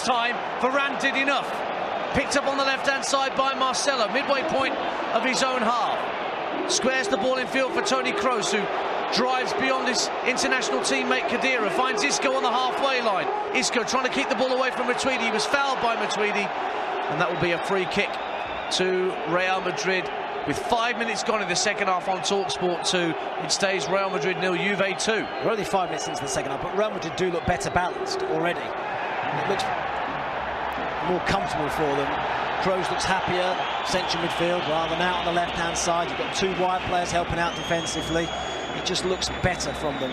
time, Varane did enough. Picked up on the left-hand side by Marcelo, midway point of his own half. Squares the ball in field for Toni Kroos, who drives beyond his international teammate Khedira, finds Isco on the halfway line. Isco trying to keep the ball away from Matuidi. He was fouled by Matuidi, and that will be a free kick to Real Madrid. With 5 minutes gone in the second half on TalkSport 2, it stays Real Madrid 0, Juve 2. We're only 5 minutes into the second half, but Real Madrid do look better balanced already. It looks more comfortable for them. Kroos looks happier, central midfield, rather than out on the left-hand side. You've got two wide players helping out defensively. It just looks better from them.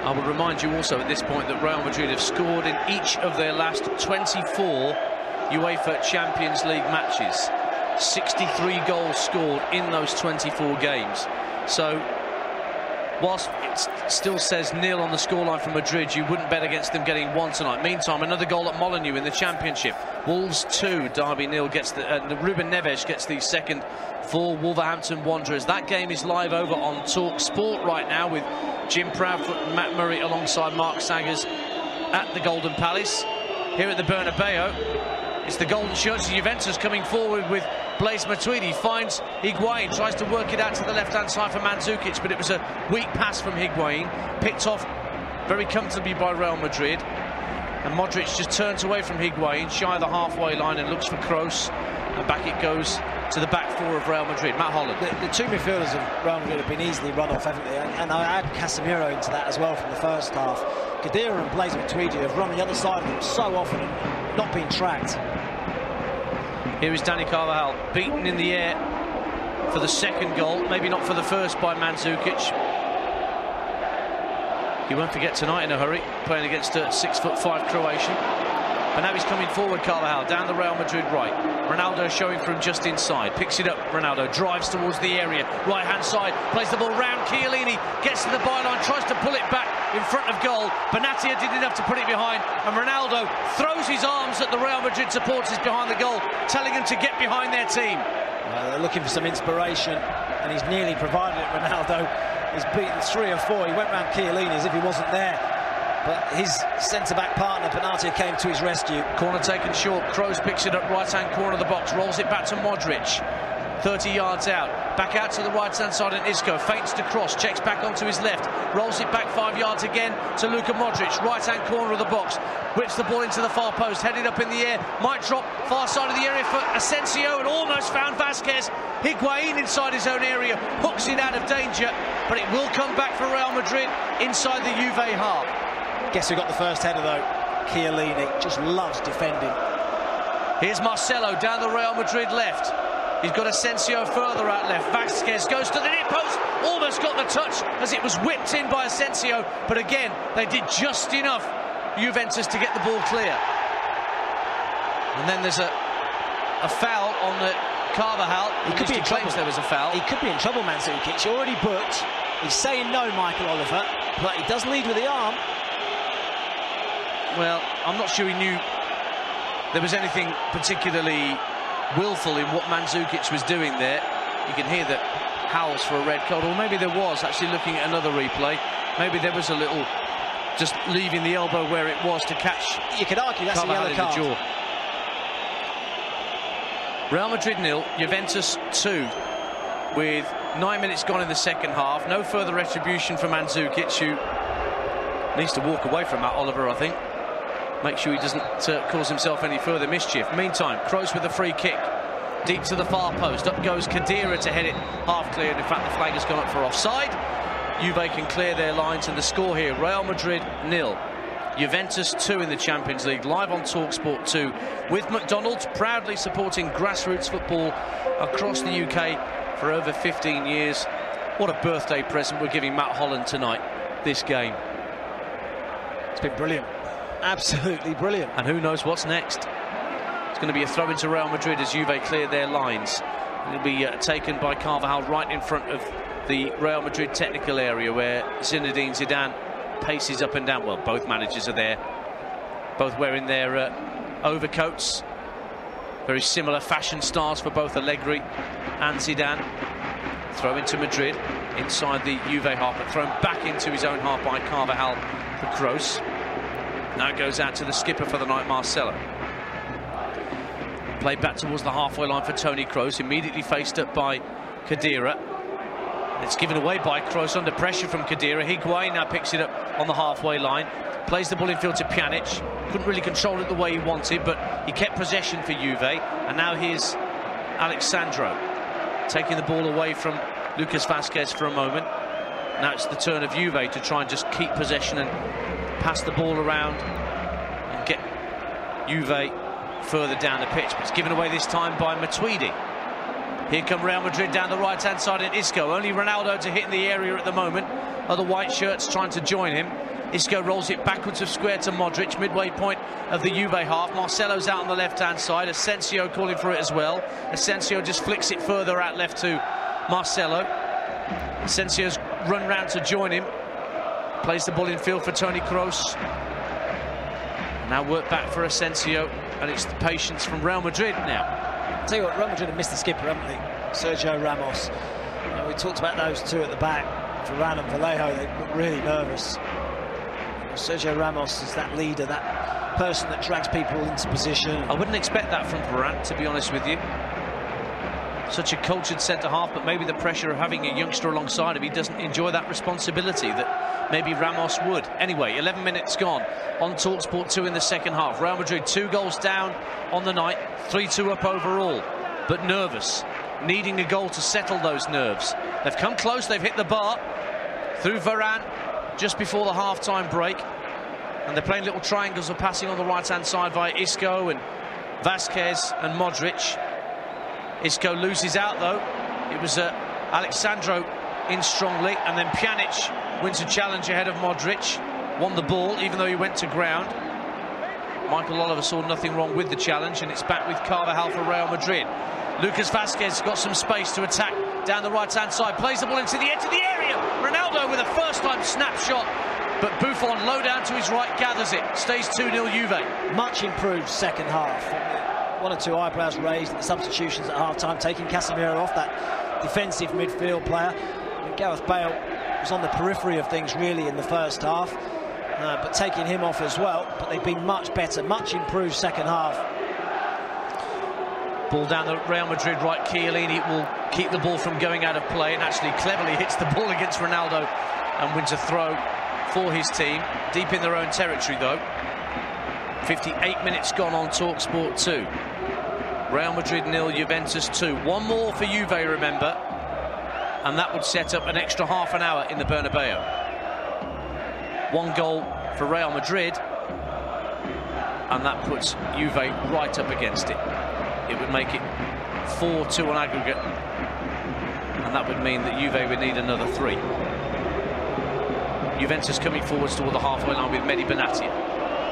I would remind you also at this point that Real Madrid have scored in each of their last 24 UEFA Champions League matches. 63 goals scored in those 24 games. So whilst it still says 0 on the scoreline for Madrid, you wouldn't bet against them getting one tonight. Meantime, another goal at Molineux in the Championship. Wolves 2, Derby 0 gets the Ruben Neves gets the second for Wolverhampton Wanderers. That game is live over on TalkSport right now with Jim Proudfoot and Matt Murray alongside Mark Saggers at the Golden Palace. Here at the Bernabeu, it's the Golden Shirts of Juventus coming forward with Blaise Matuidi. Finds Higuain, tries to work it out to the left-hand side for Mandzukic, but it was a weak pass from Higuain, picked off very comfortably by Real Madrid. And Modric just turns away from Higuain, shy of the halfway line, and looks for Kroos. And back it goes to the back four of Real Madrid. Matt Holland. The two midfielders of Real Madrid have been easily run off, haven't they? And I add Casemiro into that as well from the first half. Khedira and Blaise Matuidi have run the other side of them so often and not been tracked. Here is Dani Carvajal, beaten in the air for the second goal, maybe not for the first by Mandzukic. He won't forget tonight in a hurry, playing against a 6'5" Croatian. But now he's coming forward, Carvajal, down the Real Madrid right. Ronaldo showing from just inside, picks it up, Ronaldo drives towards the area, right-hand side, plays the ball round, Chiellini gets to the byline, tries to pull it back in front of goal. Benatia did enough to put it behind, and Ronaldo throws his arms at the Real Madrid supporters behind the goal, telling them to get behind their team. They're looking for some inspiration, and he's nearly provided it. Ronaldo has beaten 3 or 4. He went round Chiellini as if he wasn't there. But his centre-back partner, Benatia, came to his rescue. Corner taken short. Kroos picks it up right-hand corner of the box. Rolls it back to Modric. 30 yards out. Back out to the right-hand side and Isco. Feints to cross. Checks back onto his left. Rolls it back 5 yards again to Luka Modric. Right-hand corner of the box. Whips the ball into the far post. Headed up in the air. Might drop far side of the area for Asensio and almost found Vasquez. Higuain inside his own area. Hooks it out of danger. But it will come back for Real Madrid inside the Juve half. Guess who got the first header though? Chiellini just loves defending. Here's Marcelo down the Real Madrid left. He's got Asensio further out left. Vasquez goes to the near post. Almost got the touch as it was whipped in by Asensio. But again, they did just enough, Juventus, to get the ball clear. And then there's a foul on the Carvajal. He could be in trouble. There was a foul. He could be in trouble, Mandzukic. Already booked. He's saying no, Michael Oliver, but he does lead with the arm. Well, I'm not sure he knew there was anything particularly willful in what Mandzukic was doing there. You can hear that howls for a red card, or maybe there was, actually looking at another replay. Maybe there was a little just leaving the elbow where it was to catch. You could argue that's a yellow card. In the jaw. Real Madrid 0, Juventus 2, with 9 minutes gone in the second half. No further retribution for Mandzukic, who needs to walk away from that, Oliver, I think. Make sure he doesn't cause himself any further mischief. Meantime, Kroos with a free kick. Deep to the far post. Up goes Khedira to head it half clear. And in fact, the flag has gone up for offside. Juve can clear their lines, and the score here, Real Madrid 0. Juventus 2 in the Champions League, live on TalkSport 2, with McDonald's proudly supporting grassroots football across the UK for over 15 years. What a birthday present we're giving Matt Holland tonight, this game. It's been brilliant. Absolutely brilliant. And who knows what's next. It's going to be a throw into Real Madrid as Juve clear their lines. It'll be taken by Carvajal right in front of the Real Madrid technical area, where Zinedine Zidane paces up and down. Well, both managers are there, both wearing their overcoats. Very similar fashion styles for both Allegri and Zidane. Throw into Madrid inside the Juve half, but thrown back into his own half by Carvajal for Kroos. Now goes out to the skipper for the night, Marcelo. Played back towards the halfway line for Toni Kroos, immediately faced up by Khedira. It's given away by Kroos under pressure from Khedira. Higuain now picks it up on the halfway line, plays the ball infield to Pjanic. Couldn't really control it the way he wanted, but he kept possession for Juve. And now here's Alexandro taking the ball away from Lucas Vazquez for a moment. Now it's the turn of Juve to try and just keep possession and pass the ball around and get Juve further down the pitch. But it's given away this time by Matuidi. Here come Real Madrid down the right-hand side in Isco. Only Ronaldo to hit in the area at the moment. Other white shirts trying to join him. Isco rolls it backwards of square to Modric, midway point of the Juve half. Marcelo's out on the left-hand side. Asensio calling for it as well. Asensio just flicks it further out left to Marcelo. Asensio's run round to join him. Plays the ball in field for Toni Kroos. Now work back for Asensio, and it's the patience from Real Madrid now. I'll tell you what, Real Madrid have missed the skipper, haven't they? Sergio Ramos. We talked about those two at the back, Varane and Vallejo. They look really nervous. Sergio Ramos is that leader, that person that drags people into position. I wouldn't expect that from Varane, to be honest with you. Such a cultured centre-half, but maybe the pressure of having a youngster alongside him, he doesn't enjoy that responsibility that maybe Ramos would. Anyway, 11 minutes gone on TalkSport 2 in the second half. Real Madrid 2 goals down on the night, 3-2 up overall, but nervous, needing a goal to settle those nerves. They've come close, they've hit the bar through Varane just before the half-time break, and they're playing little triangles of passing on the right-hand side via Isco and Vazquez and Modric. Isco loses out though. It was Alexandro in strongly, and then Pjanic wins a challenge ahead of Modric. Won the ball even though he went to ground. Michael Oliver saw nothing wrong with the challenge, and it's back with Carvajal for Real Madrid. Lucas Vazquez got some space to attack down the right hand side, plays the ball into the edge of the area. Ronaldo with a first time snapshot, but Buffon low down to his right gathers it. Stays 2-0 Juve. Much improved second half. One or two eyebrows raised at the substitutions at half-time, taking Casemiro off, that defensive midfield player. And Gareth Bale was on the periphery of things really in the first half, but taking him off as well. But they've been much better, much improved second half. Ball down the Real Madrid right. Chiellini will keep the ball from going out of play, and actually cleverly hits the ball against Ronaldo and wins a throw for his team. Deep in their own territory though. 58 minutes gone on TalkSport 2. Real Madrid 0, Juventus 2. One more for Juve, remember, and that would set up an extra half an hour in the Bernabeu. One goal for Real Madrid, and that puts Juve right up against it. It would make it 4-2 on aggregate, and that would mean that Juve would need another 3. Juventus coming forwards toward the halfway line with Mehdi Benatia.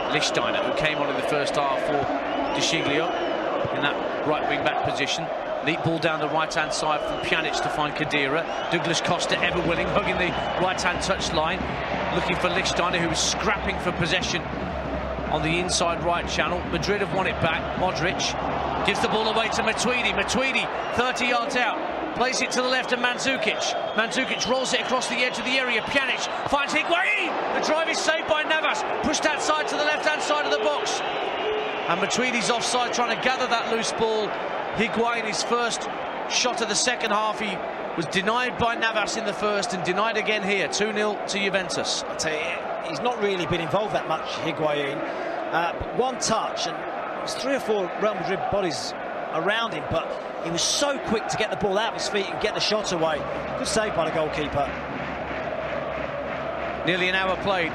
Lichtsteiner, who came on in the first half for De Sciglio in that right wing back position. Neat ball down the right hand side from Pjanic to find Khedira. Douglas Costa, ever willing, hugging the right hand touch line, looking for Lichtsteiner, who was scrapping for possession on the inside right channel. Madrid have won it back. Modric gives the ball away to Matuidi. Matuidi 30 yards out, plays it to the left of Mandzukic. Mandzukic rolls it across the edge of the area. Pjanic finds Higuain. The drive is saved by Navas. Pushed outside to the left-hand side of the box. And Matuidi's offside, trying to gather that loose ball. Higuain, his first shot of the second half. He was denied by Navas in the first and denied again here. 2-0 to Juventus. I tell you, he's not really been involved that much, Higuain. But one touch, and there's 3 or 4 Real Madrid bodies around him, but he was so quick to get the ball out of his feet and get the shot away. Good save by the goalkeeper. Nearly an hour played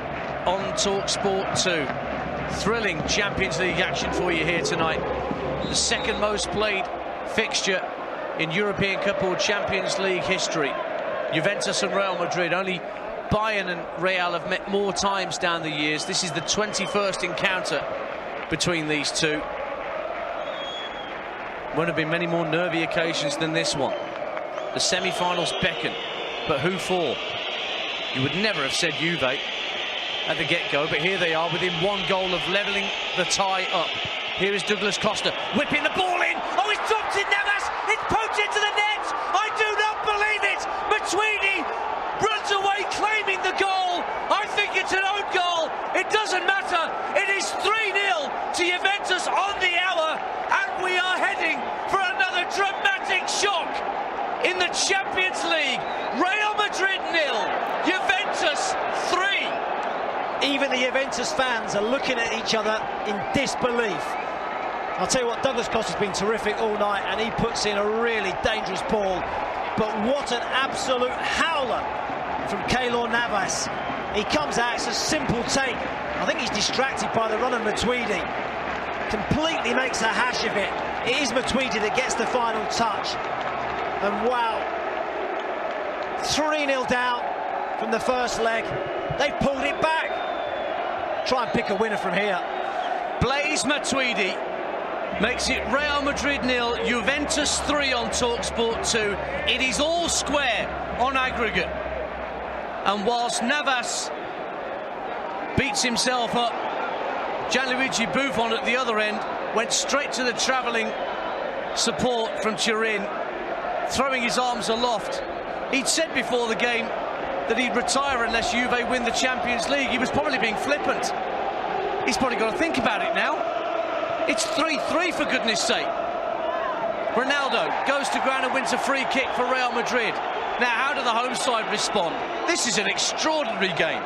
on TalkSport 2. Thrilling Champions League action for you here tonight. The second most played fixture in European Cup or Champions League history. Juventus and Real Madrid. Only Bayern and Real have met more times down the years. This is the 21st encounter between these two. Won't have been many more nervy occasions than this one. The semi-finals beckon, but who for? You would never have said Juve at the get-go, but here they are within 1 goal of levelling the tie up. Here is Douglas Costa whipping the ball in. Oh, it's dropped in Navas. It's poked into the net. I do not believe it. Matuidi runs away claiming the goal. I think it's an own goal. It doesn't matter. It on the hour, and we are heading for another dramatic shock in the Champions League. Real Madrid 0, Juventus 3. Even the Juventus fans are looking at each other in disbelief. I'll tell you what, Douglas Costa's been terrific all night, and he puts in a really dangerous ball. But what an absolute howler from Keylor Navas. He comes out, it's a simple take. I think he's distracted by the run of Matuidi. Completely makes a hash of it. It is Matuidi that gets the final touch. And wow, 3-0 down from the first leg. They've pulled it back. Try and pick a winner from here. Blaise Matuidi makes it Real Madrid 0, Juventus 3 on TalkSport 2. It is all square on aggregate. And whilst Navas beats himself up, Gianluigi Buffon at the other end went straight to the travelling support from Turin, throwing his arms aloft. He'd said before the game that he'd retire unless Juve win the Champions League. He was probably being flippant. He's probably got to think about it now. It's 3-3 for goodness sake. Ronaldo goes to ground and wins a free kick for Real Madrid. Now, how do the home side respond? This is an extraordinary game.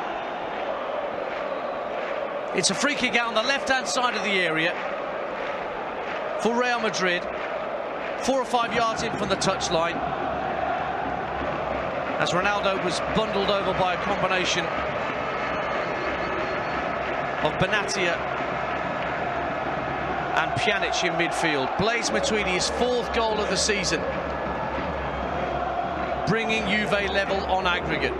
It's a free kick out on the left-hand side of the area for Real Madrid. 4 or 5 yards in from the touchline, as Ronaldo was bundled over by a combination of Benatia and Pjanic in midfield. Blaise Matuidi, his 4th goal of the season, bringing Juve level on aggregate.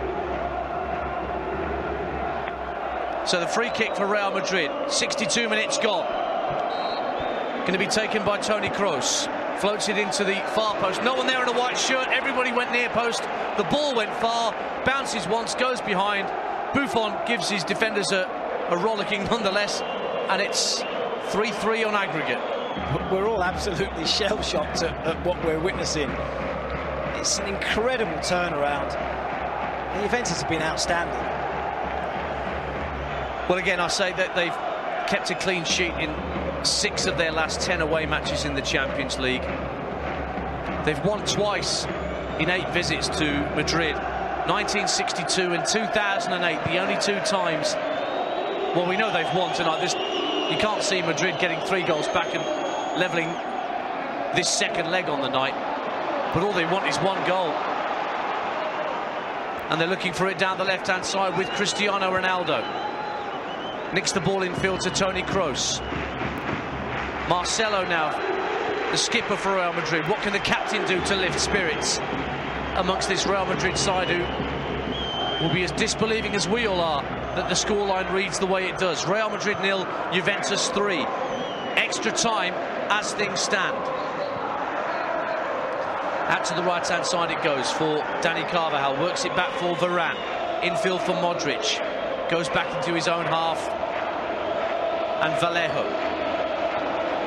So the free kick for Real Madrid, 62 minutes gone. Going to be taken by Toni Kroos. Floats it into the far post. No one there in a white shirt. Everybody went near post. The ball went far. Bounces once, goes behind. Buffon gives his defenders a rollicking nonetheless. And it's 3-3 on aggregate. We're all absolutely shell-shocked at what we're witnessing. It's an incredible turnaround. The Juventus have been outstanding. Well, again, I say that they've kept a clean sheet in 6 of their last 10 away matches in the Champions League. They've won twice in 8 visits to Madrid. 1962 and 2008, the only 2 times. Well, we know they've won tonight. You can't see Madrid getting 3 goals back and levelling this second leg on the night. But all they want is 1 goal. And they're looking for it down the left-hand side with Cristiano Ronaldo. Nicks the ball infield to Toni Kroos. Marcelo now, the skipper for Real Madrid. What can the captain do to lift spirits amongst this Real Madrid side, who will be as disbelieving as we all are that the scoreline reads the way it does? Real Madrid 0, Juventus 3. Extra time as things stand. Out to the right-hand side it goes for Dani Carvajal. Works it back for Varane. Infield for Modric. Goes back into his own half. And Vallejo.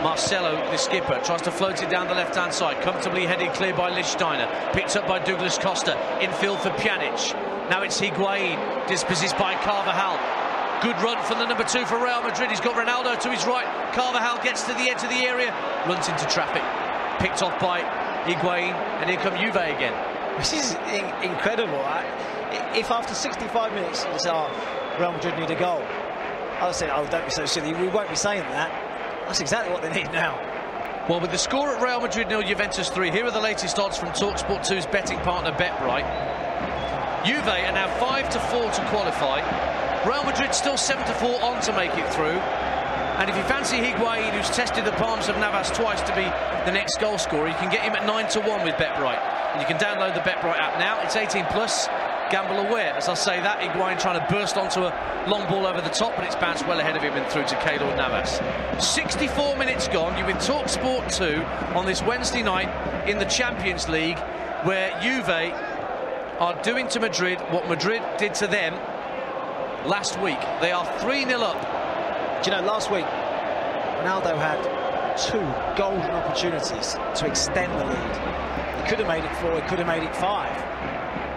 Marcelo, the skipper, tries to float it down the left-hand side. Comfortably headed clear by Lichtsteiner. Picked up by Douglas Costa. Infield for Pjanic. Now it's Higuain. Dispossessed by Carvajal. Good run from the number 2 for Real Madrid. He's got Ronaldo to his right. Carvajal gets to the edge of the area. Runs into traffic. Picked off by Higuain. And here come Juve again. This is incredible. If after 65 minutes you say, Real Madrid need a goal, I'll say, oh, don't be so silly. We won't be saying that. That's exactly what they need now. Well, with the score at Real Madrid 0, Juventus 3, here are the latest odds from TalkSport 2's betting partner BetBright. Juve are now 5-4 to qualify. Real Madrid still 7-4 on to make it through. And if you fancy Higuain, who's tested the palms of Navas twice to be the next goal scorer, you can get him at 9-1 with BetBright. And you can download the BetBright app now. It's 18+. Gamble aware. As I say that, Higuain trying to burst onto a long ball over the top, but it's bounced well ahead of him and through to Keylor Navas. 64 minutes gone. You're with TalkSport 2 on this Wednesday night in the Champions League, where Juve are doing to Madrid what Madrid did to them last week. They are 3-0 up. Do you know, last week Ronaldo had 2 golden opportunities to extend the lead. He could have made it 4, he could have made it 5.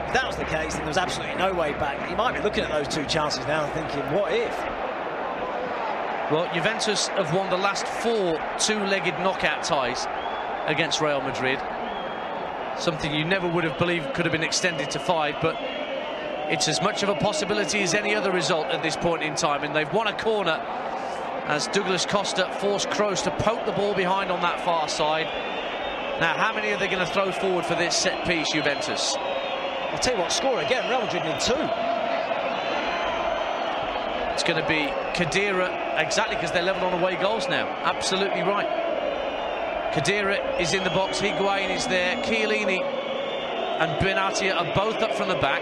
If that was the case, then there was absolutely no way back. You might be looking at those 2 chances now and thinking, what if? Well, Juventus have won the last 4 two-legged knockout ties against Real Madrid. Something you never would have believed could have been extended to 5, but it's as much of a possibility as any other result at this point in time. And they've won a corner as Douglas Costa forced Kroos to poke the ball behind on that far side. Now, how many are they going to throw forward for this set piece, Juventus? I'll tell you what, score again. Real Madrid need 2. It's going to be Khedira, exactly, because they're level on away goals now. Absolutely right. Khedira is in the box, Higuain is there, Chiellini and Benatia are both up from the back.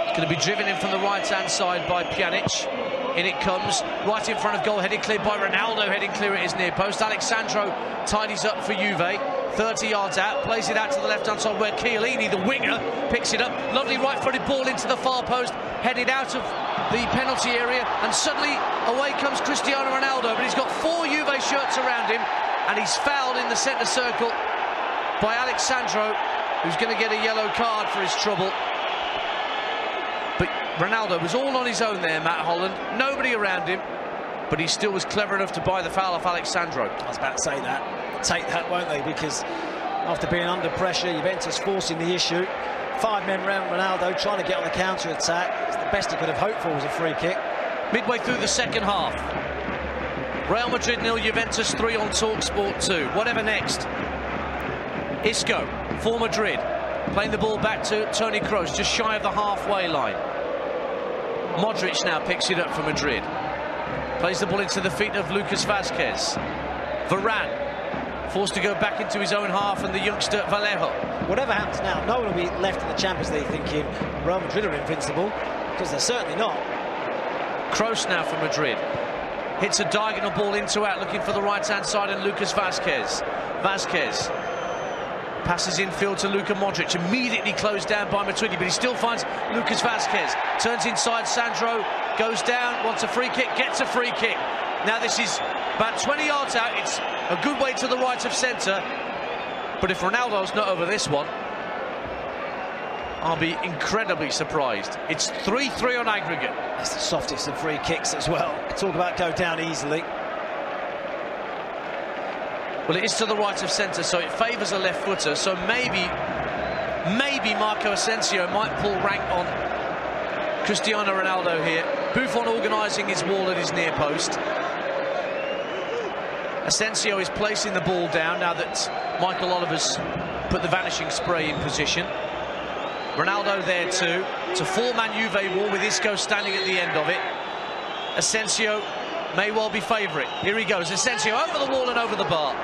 It's going to be driven in from the right-hand side by Pjanic. In it comes, right in front of goal, heading clear by Ronaldo, heading clear at his near post. Alexandro tidies up for Juve, 30 yards out, plays it out to the left-hand side where Chiellini, the winger, picks it up. Lovely right-footed ball into the far post, headed out of the penalty area, and suddenly away comes Cristiano Ronaldo, but he's got 4 Juve shirts around him, and he's fouled in the centre circle by Alexandro, who's going to get a yellow card for his trouble. But Ronaldo was all on his own there, Matt Holland, nobody around him, but he still was clever enough to buy the foul off Alexandro. I was about to say that. Take that, won't they? Because after being under pressure, Juventus forcing the issue, 5 men round Ronaldo trying to get on the counter-attack. It's the best he could have hoped for was a free kick. Midway through the second half, Real Madrid 0, Juventus 3 on TalkSport 2. Whatever next. Isco for Madrid, playing the ball back to Toni Kroos, just shy of the halfway line. Modric now picks it up for Madrid. Plays the ball into the feet of Lucas Vazquez. Varane forced to go back into his own half, and the youngster Vallejo. Whatever happens now, no one will be left in the Champions League thinking Real Madrid are invincible, because they're certainly not. Kroos now for Madrid. Hits a diagonal ball into out, looking for the right-hand side, and Lucas Vazquez. Vazquez passes infield to Luka Modric, immediately closed down by Matuidi, but he still finds Lucas Vazquez. Turns inside, Sandro goes down, wants a free kick, gets a free kick. Now this is about 20 yards out, it's a good way to the right of centre, but if Ronaldo's not over this one, I'll be incredibly surprised. It's 3-3 on aggregate. That's the softest of free kicks as well. Talk about go down easily. Well, it is to the right of centre, so it favours a left footer. So maybe Marco Asensio might pull rank on Cristiano Ronaldo here. Buffon organising his wall at his near post. Asensio is placing the ball down now that Michael Oliver's put the vanishing spray in position. Ronaldo there too. It's a 4-man Juve wall with Isco standing at the end of it. Asensio may well be favourite. Here he goes. Asensio over the wall and over the bar.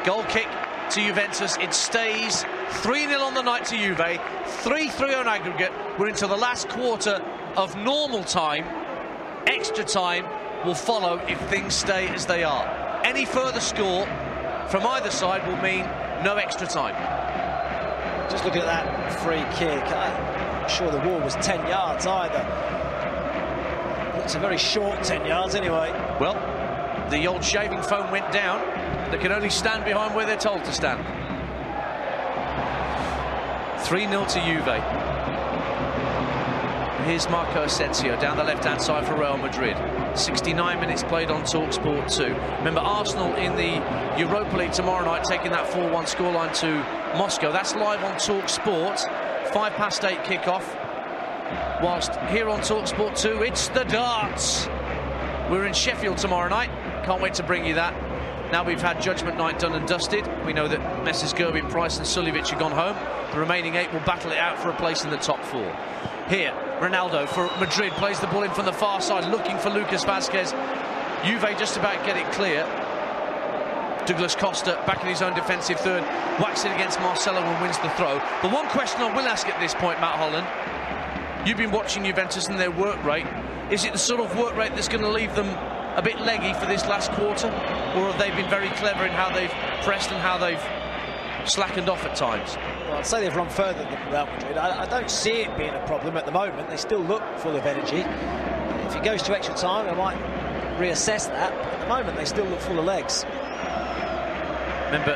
Goal kick to Juventus. It stays 3-0 on the night to Juve. 3-3 on aggregate. We're into the last quarter of normal time. Extra time will follow if things stay as they are. Any further score from either side will mean no extra time. Just looking at that free kick, I'm not sure the wall was 10 yards either. It's a very short 10 yards anyway. Well, the old shaving foam went down. They can only stand behind where they're told to stand. 3-0 to Juve. Here's Marco Asensio down the left-hand side for Real Madrid. 69 minutes played on TalkSport 2. Remember, Arsenal in the Europa League tomorrow night, taking that 4-1 scoreline to Moscow. That's live on TalkSport. 8:05 kickoff. Whilst here on TalkSport 2, it's the darts. We're in Sheffield tomorrow night. Can't wait to bring you that. Now we've had Judgment Night done and dusted. We know that Messrs Gerwin, Price and Suljovic have gone home. The remaining 8 will battle it out for a place in the top 4. Here, Ronaldo for Madrid plays the ball in from the far side, looking for Lucas Vazquez. Juve just about get it clear. Douglas Costa back in his own defensive third, whacks it against Marcelo and wins the throw. The one question I will ask at this point, Matt Holland, you've been watching Juventus and their work rate. Is it the sort of work rate that's going to leave them a bit leggy for this last quarter? Or have they been very clever in how they've pressed and how they've slackened off at times? Well, I'd say they've run further than Real Madrid. I don't see it being a problem at the moment. They still look full of energy. If it goes to extra time, they might reassess that. But at the moment, they still look full of legs. Remember,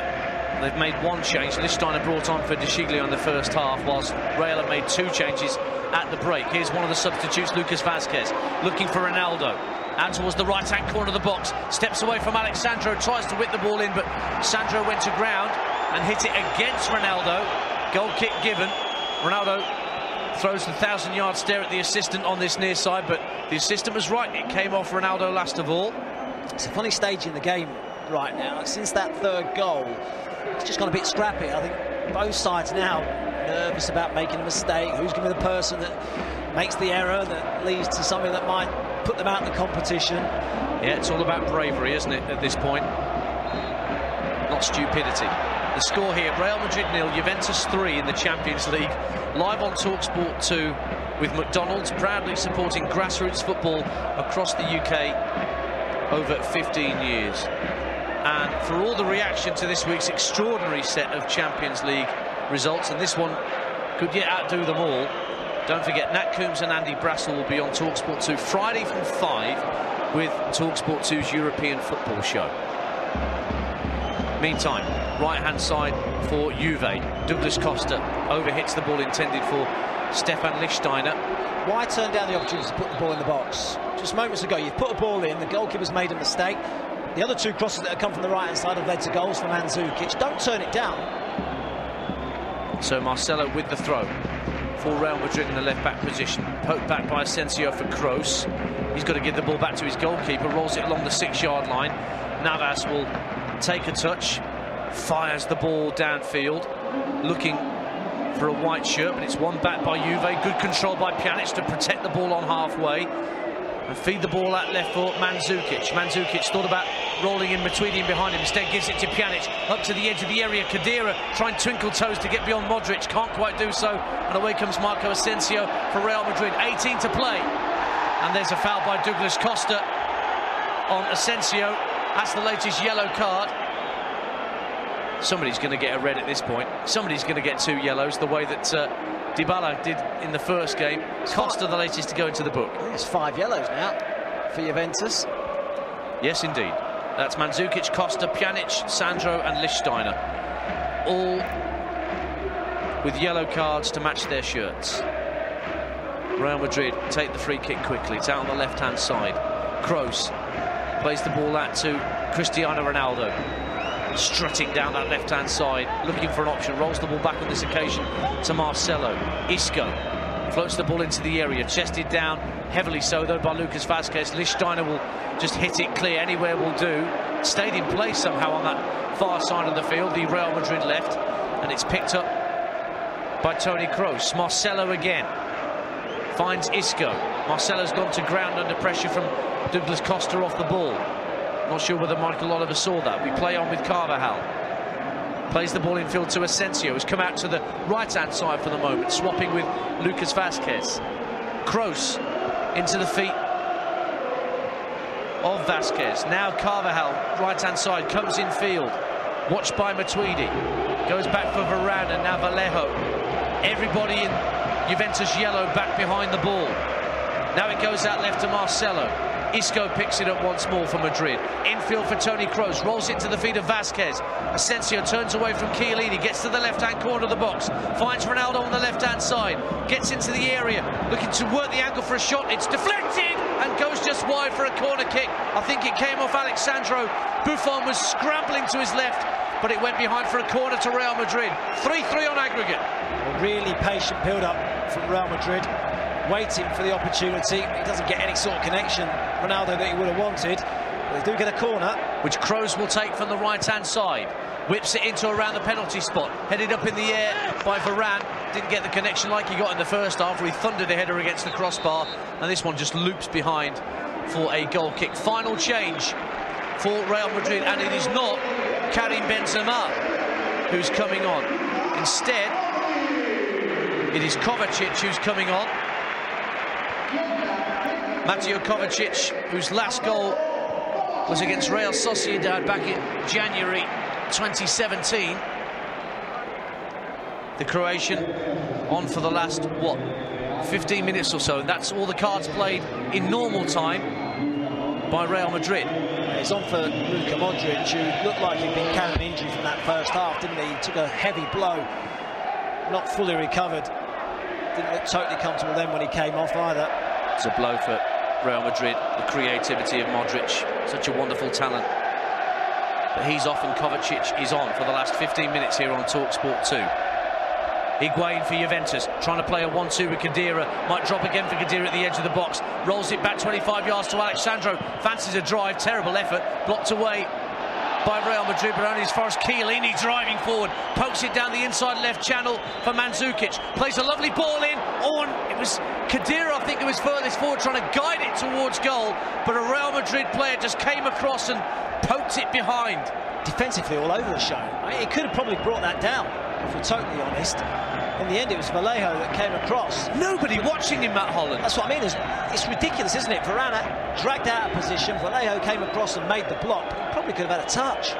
they've made one change. Lichtsteiner brought on for De Sciglio in the first half, whilst Real have made 2 changes at the break. Here's one of the substitutes, Lucas Vazquez, looking for Ronaldo. Out towards the right-hand corner of the box. Steps away from Alexandro, tries to whip the ball in, but Sandro went to ground and hit it against Ronaldo. Goal kick given. Ronaldo throws the 1,000-yard stare at the assistant on this near side, but the assistant was right. It came off Ronaldo last of all. It's a funny stage in the game right now. Since that third goal, it's just gone a bit scrappy. I think both sides now nervous about making a mistake. Who's going to be the person that makes the error that leads to something that might put them out in the competition? Yeah, it's all about bravery, isn't it, at this point? Not stupidity. The score here, Real Madrid 0, Juventus 3 in the Champions League. Live on TalkSport 2 with McDonald's, proudly supporting grassroots football across the UK over 15 years. And for all the reaction to this week's extraordinary set of Champions League results, and this one could yet outdo them all, don't forget Nat Coombs and Andy Brassel will be on TalkSport 2 Friday from 5 with TalkSport 2's European Football Show. Meantime, right-hand side for Juve. Douglas Costa overhits the ball intended for Stefan Lichtsteiner. Why turn down the opportunity to put the ball in the box? Just moments ago, you've put a ball in, the goalkeeper's made a mistake. The other two crosses that have come from the right-hand side have led to goals from Mandzukic. Don't turn it down. So Marcelo with the throw for Real Madrid in the left-back position. Poked back by Asensio for Kroos. He's got to give the ball back to his goalkeeper, rolls it along the 6-yard line. Navas will take a touch, fires the ball downfield, looking for a white shirt, but it's won back by Juve. Good control by Pjanic to protect the ball on halfway and feed the ball out left for Mandzukic. Mandzukic thought about rolling in between him, behind him, instead gives it to Pjanic up to the edge of the area. Khedira trying twinkle toes to get beyond Modric, can't quite do so, and away comes Marco Asensio for Real Madrid. 18 to play, and there's a foul by Douglas Costa on Asensio. That's the latest yellow card. Somebody's going to get a red at this point. Somebody's going to get 2 yellows, the way that Dybala did in the first game. Costa the latest to go into the book. It's 5 yellows now for Juventus. Yes, indeed. That's Mandzukic, Costa, Pjanic, Sandro and Lichtsteiner. All with yellow cards to match their shirts. Real Madrid take the free kick quickly. It's out on the left-hand side. Kroos plays the ball out to Cristiano Ronaldo. Strutting down that left-hand side, looking for an option. Rolls the ball back on this occasion to Marcelo. Isco floats the ball into the area, chested down, heavily so though by Lucas Vazquez. Lichtsteiner will just hit it clear, anywhere will do. Stayed in place somehow on that far side of the field, the Real Madrid left, and it's picked up by Toni Kroos. Marcelo again finds Isco. Marcelo's gone to ground under pressure from Douglas Costa off the ball. Not sure whether Michael Oliver saw that. We play on with Carvajal. Plays the ball infield to Asensio, who's come out to the right-hand side for the moment, swapping with Lucas Vazquez. Kroos into the feet of Vazquez. Now Carvajal, right-hand side, comes in field. Watched by Matuidi. Goes back for Varane and now Vallejo. Everybody in Juventus yellow back behind the ball. Now it goes out left to Marcelo. Isco picks it up once more for Madrid. Infield for Toni Kroos, rolls it to the feet of Vazquez. Asensio turns away from Chiellini, gets to the left-hand corner of the box, finds Ronaldo on the left-hand side, gets into the area, looking to work the angle for a shot. It's deflected and goes just wide for a corner kick. I think it came off Alexandro. Buffon was scrambling to his left, but it went behind for a corner to Real Madrid. 3-3 on aggregate. A really patient build-up from Real Madrid, waiting for the opportunity. He doesn't get any sort of connection, Ronaldo, that he would have wanted. But they do get a corner, which Kroos will take from the right-hand side. Whips it into around the penalty spot. Headed up in the air by Varane. Didn't get the connection like he got in the first half, where he thundered a header against the crossbar. And this one just loops behind for a goal kick. Final change for Real Madrid, and it is not Karim Benzema who's coming on. Instead, it is Kovacic who's coming on. Mateo Kovacic, whose last goal was against Real Sociedad back in January 2017. The Croatian on for the last, 15 minutes or so. That's all the cards played in normal time by Real Madrid. He's on for Luka Modric, who looked like he'd been carrying an injury from that first half, didn't he? He took a heavy blow, not fully recovered. Didn't look totally comfortable then when he came off either. It's a blow for Real Madrid, the creativity of Modric, such a wonderful talent. But he's off and Kovacic is on for the last 15 minutes here on TalkSport 2. Higuain for Juventus, trying to play a 1-2 with Khedira. Might drop again for Khedira at the edge of the box. Rolls it back 25 yards to Alexandro. Fancies a drive, terrible effort. Blocked away by Real Madrid, but only as far as Chiellini driving forward. Pokes it down the inside left channel for Mandzukic. Plays a lovely ball in. Oh, and it was Khedira, I think, who was furthest forward, trying to guide it towards goal. But a Real Madrid player just came across and poked it behind. Defensively all over the show. He could have probably brought that down, if we're totally honest. In the end, it was Vallejo that came across. Nobody watching him, Matt Holland. That's what I mean. It's ridiculous, isn't it? Varane dragged out of position. Vallejo came across and made the block. He probably could have had a touch.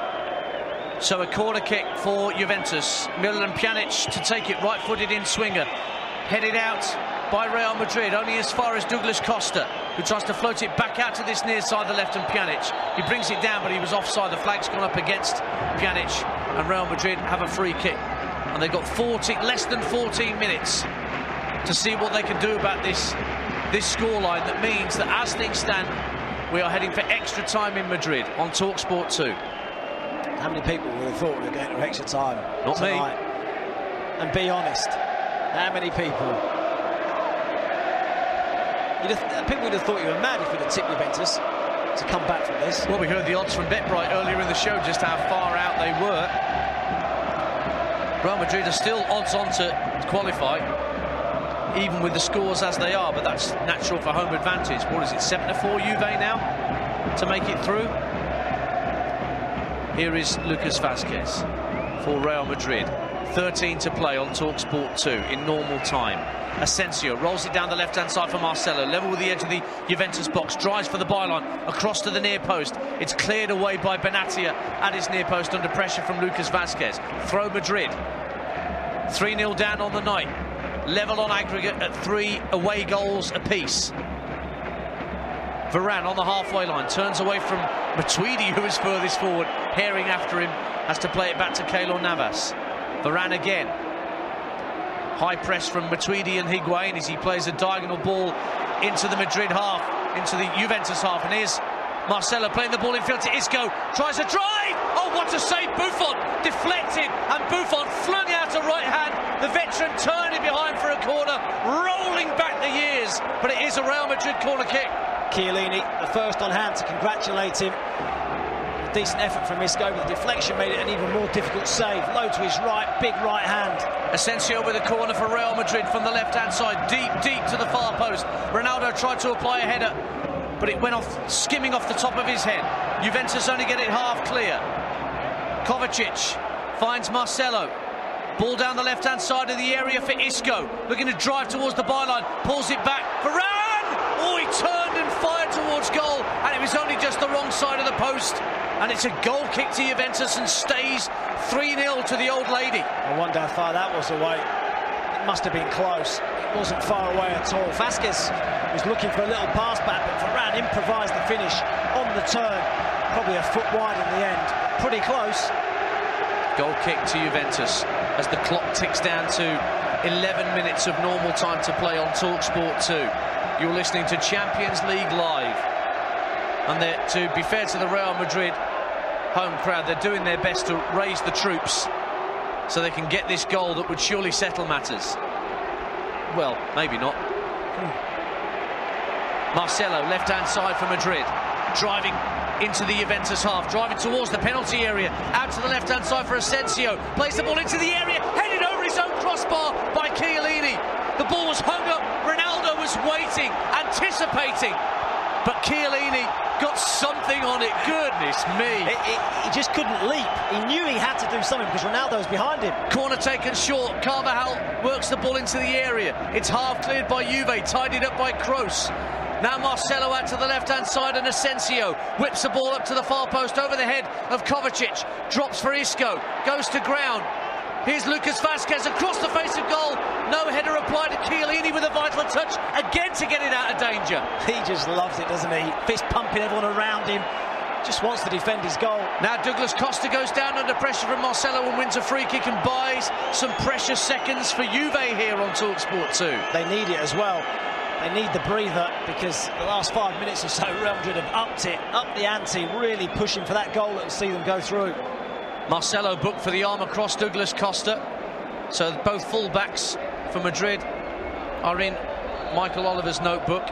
So a corner kick for Juventus. Milan Pjanic to take it, right-footed in swinger. Headed out by Real Madrid, only as far as Douglas Costa, who tries to float it back out to this near side, the left, and Pjanic. He brings it down, but he was offside. The flag's gone up against Pjanic, and Real Madrid have a free kick. And they've got less than 14 minutes to see what they can do about this scoreline. That means that as things stand, we are heading for extra time in Madrid on TalkSport 2. How many people would have thought we were going to extra time Not tonight? Me. And be honest, how many people? People would have thought you were mad if you'd have tipped Juventus to come back from this. Well, we heard the odds from BetBright earlier in the show, just how far out they were. Real Madrid are still odds on to qualify, even with the scores as they are, but that's natural for home advantage. What is it, 7-4 Juve now to make it through? Here is Lucas Vazquez for Real Madrid. 13 to play on TalkSport 2 in normal time. Asensio rolls it down the left-hand side for Marcelo, level with the edge of the Juventus box, drives for the byline, across to the near post. It's cleared away by Benatia at his near post under pressure from Lucas Vazquez. Throw Madrid. 3-0 down on the night. Level on aggregate at 3 away goals apiece. Varane on the halfway line, turns away from Matuidi, who is furthest forward. Herring after him, has to play it back to Keylor Navas. Varane again. High press from Matuidi and Higuain as he plays a diagonal ball into the Madrid half, into the Juventus half. And here's Marcelo playing the ball in field to Isco. Tries a drive! Oh, what a save! Buffon deflected, and Buffon flung out a right hand. The veteran turning behind for a corner, rolling back the years. But it is a Real Madrid corner kick. Chiellini, the first on hand to congratulate him. A decent effort from Isco, but the deflection made it an even more difficult save. Low to his right, big right hand. Asensio with a corner for Real Madrid from the left-hand side, deep to the far post. Ronaldo tried to apply a header, but it went off, skimming off the top of his head. Juventus only get it half clear. Kovacic finds Marcelo. Ball down the left-hand side of the area for Isco, looking to drive towards the byline, pulls it back. Varane! Oh, he turned and fired towards goal, and it was only just the wrong side of the post. And it's a goal kick to Juventus and stays 3-0 to the old lady. I wonder how far that was away. It must have been close. It wasn't far away at all. Vazquez was looking for a little pass back, but Varane improvised the finish on the turn. Probably a foot wide in the end. Pretty close. Goal kick to Juventus as the clock ticks down to 11 minutes of normal time to play on TalkSport 2. You're listening to Champions League Live. And to be fair to the Real Madrid home crowd, they're doing their best to raise the troops so they can get this goal that would surely settle matters. Well, maybe not. Marcelo, left-hand side for Madrid, driving into the Juventus half, driving towards the penalty area, out to the left-hand side for Asensio, plays the ball into the area, headed over his own crossbar by Chiellini. The ball was hung up, Ronaldo was waiting, anticipating, but Chiellini got something on it. Goodness me. He just couldn't leap. He knew he had to do something because Ronaldo was behind him. Corner taken short. Carvajal works the ball into the area. It's half cleared by Juve, tidied up by Kroos. Now Marcelo out to the left-hand side, and Asensio whips the ball up to the far post over the head of Kovacic. Drops for Isco. Goes to ground. Here's Lucas Vazquez across the face of goal. No header applied to Chiellini with a vital touch again to get it out of danger. He just loves it, doesn't he? Fist pumping everyone around him. just wants to defend his goal. Now Douglas Costa goes down under pressure from Marcelo and wins a free kick and buys some precious seconds for Juve here on TalkSport 2. They need it as well. They need the breather, because the last 5 minutes or so, Real Madrid have upped it, upped the ante, really pushing for that goal that will see them go through. Marcelo booked for the arm across Douglas Costa. So both full-backs for Madrid are in Michael Oliver's notebook.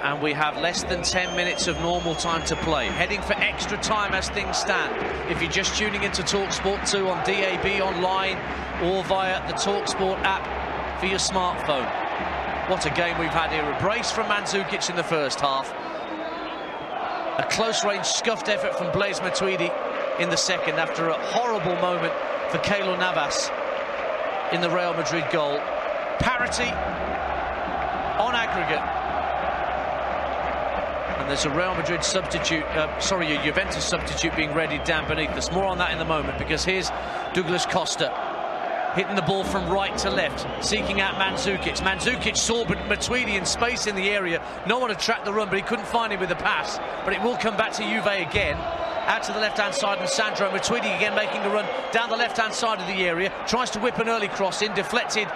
And we have less than 10 minutes of normal time to play. Heading for extra time as things stand. If you're just tuning into TalkSport 2 on DAB online or via the TalkSport app for your smartphone. What a game we've had here. A brace from Mandzukic in the first half. A close-range scuffed effort from Blaise Matuidi in the second after a horrible moment for Keylor Navas in the Real Madrid goal. Parity on aggregate. And there's a Real Madrid substitute, a Juventus substitute being readied down beneath us. More on that in a moment, because here's Douglas Costa hitting the ball from right to left, seeking out Mandzukic. Mandzukic saw Matuidi in space in the area. No one had tracked the run, but he couldn't find him with the pass. But it will come back to Juve again. Out to the left-hand side, and Sandro Matuidi again making a run down the left-hand side of the area. Tries to whip an early cross in, deflected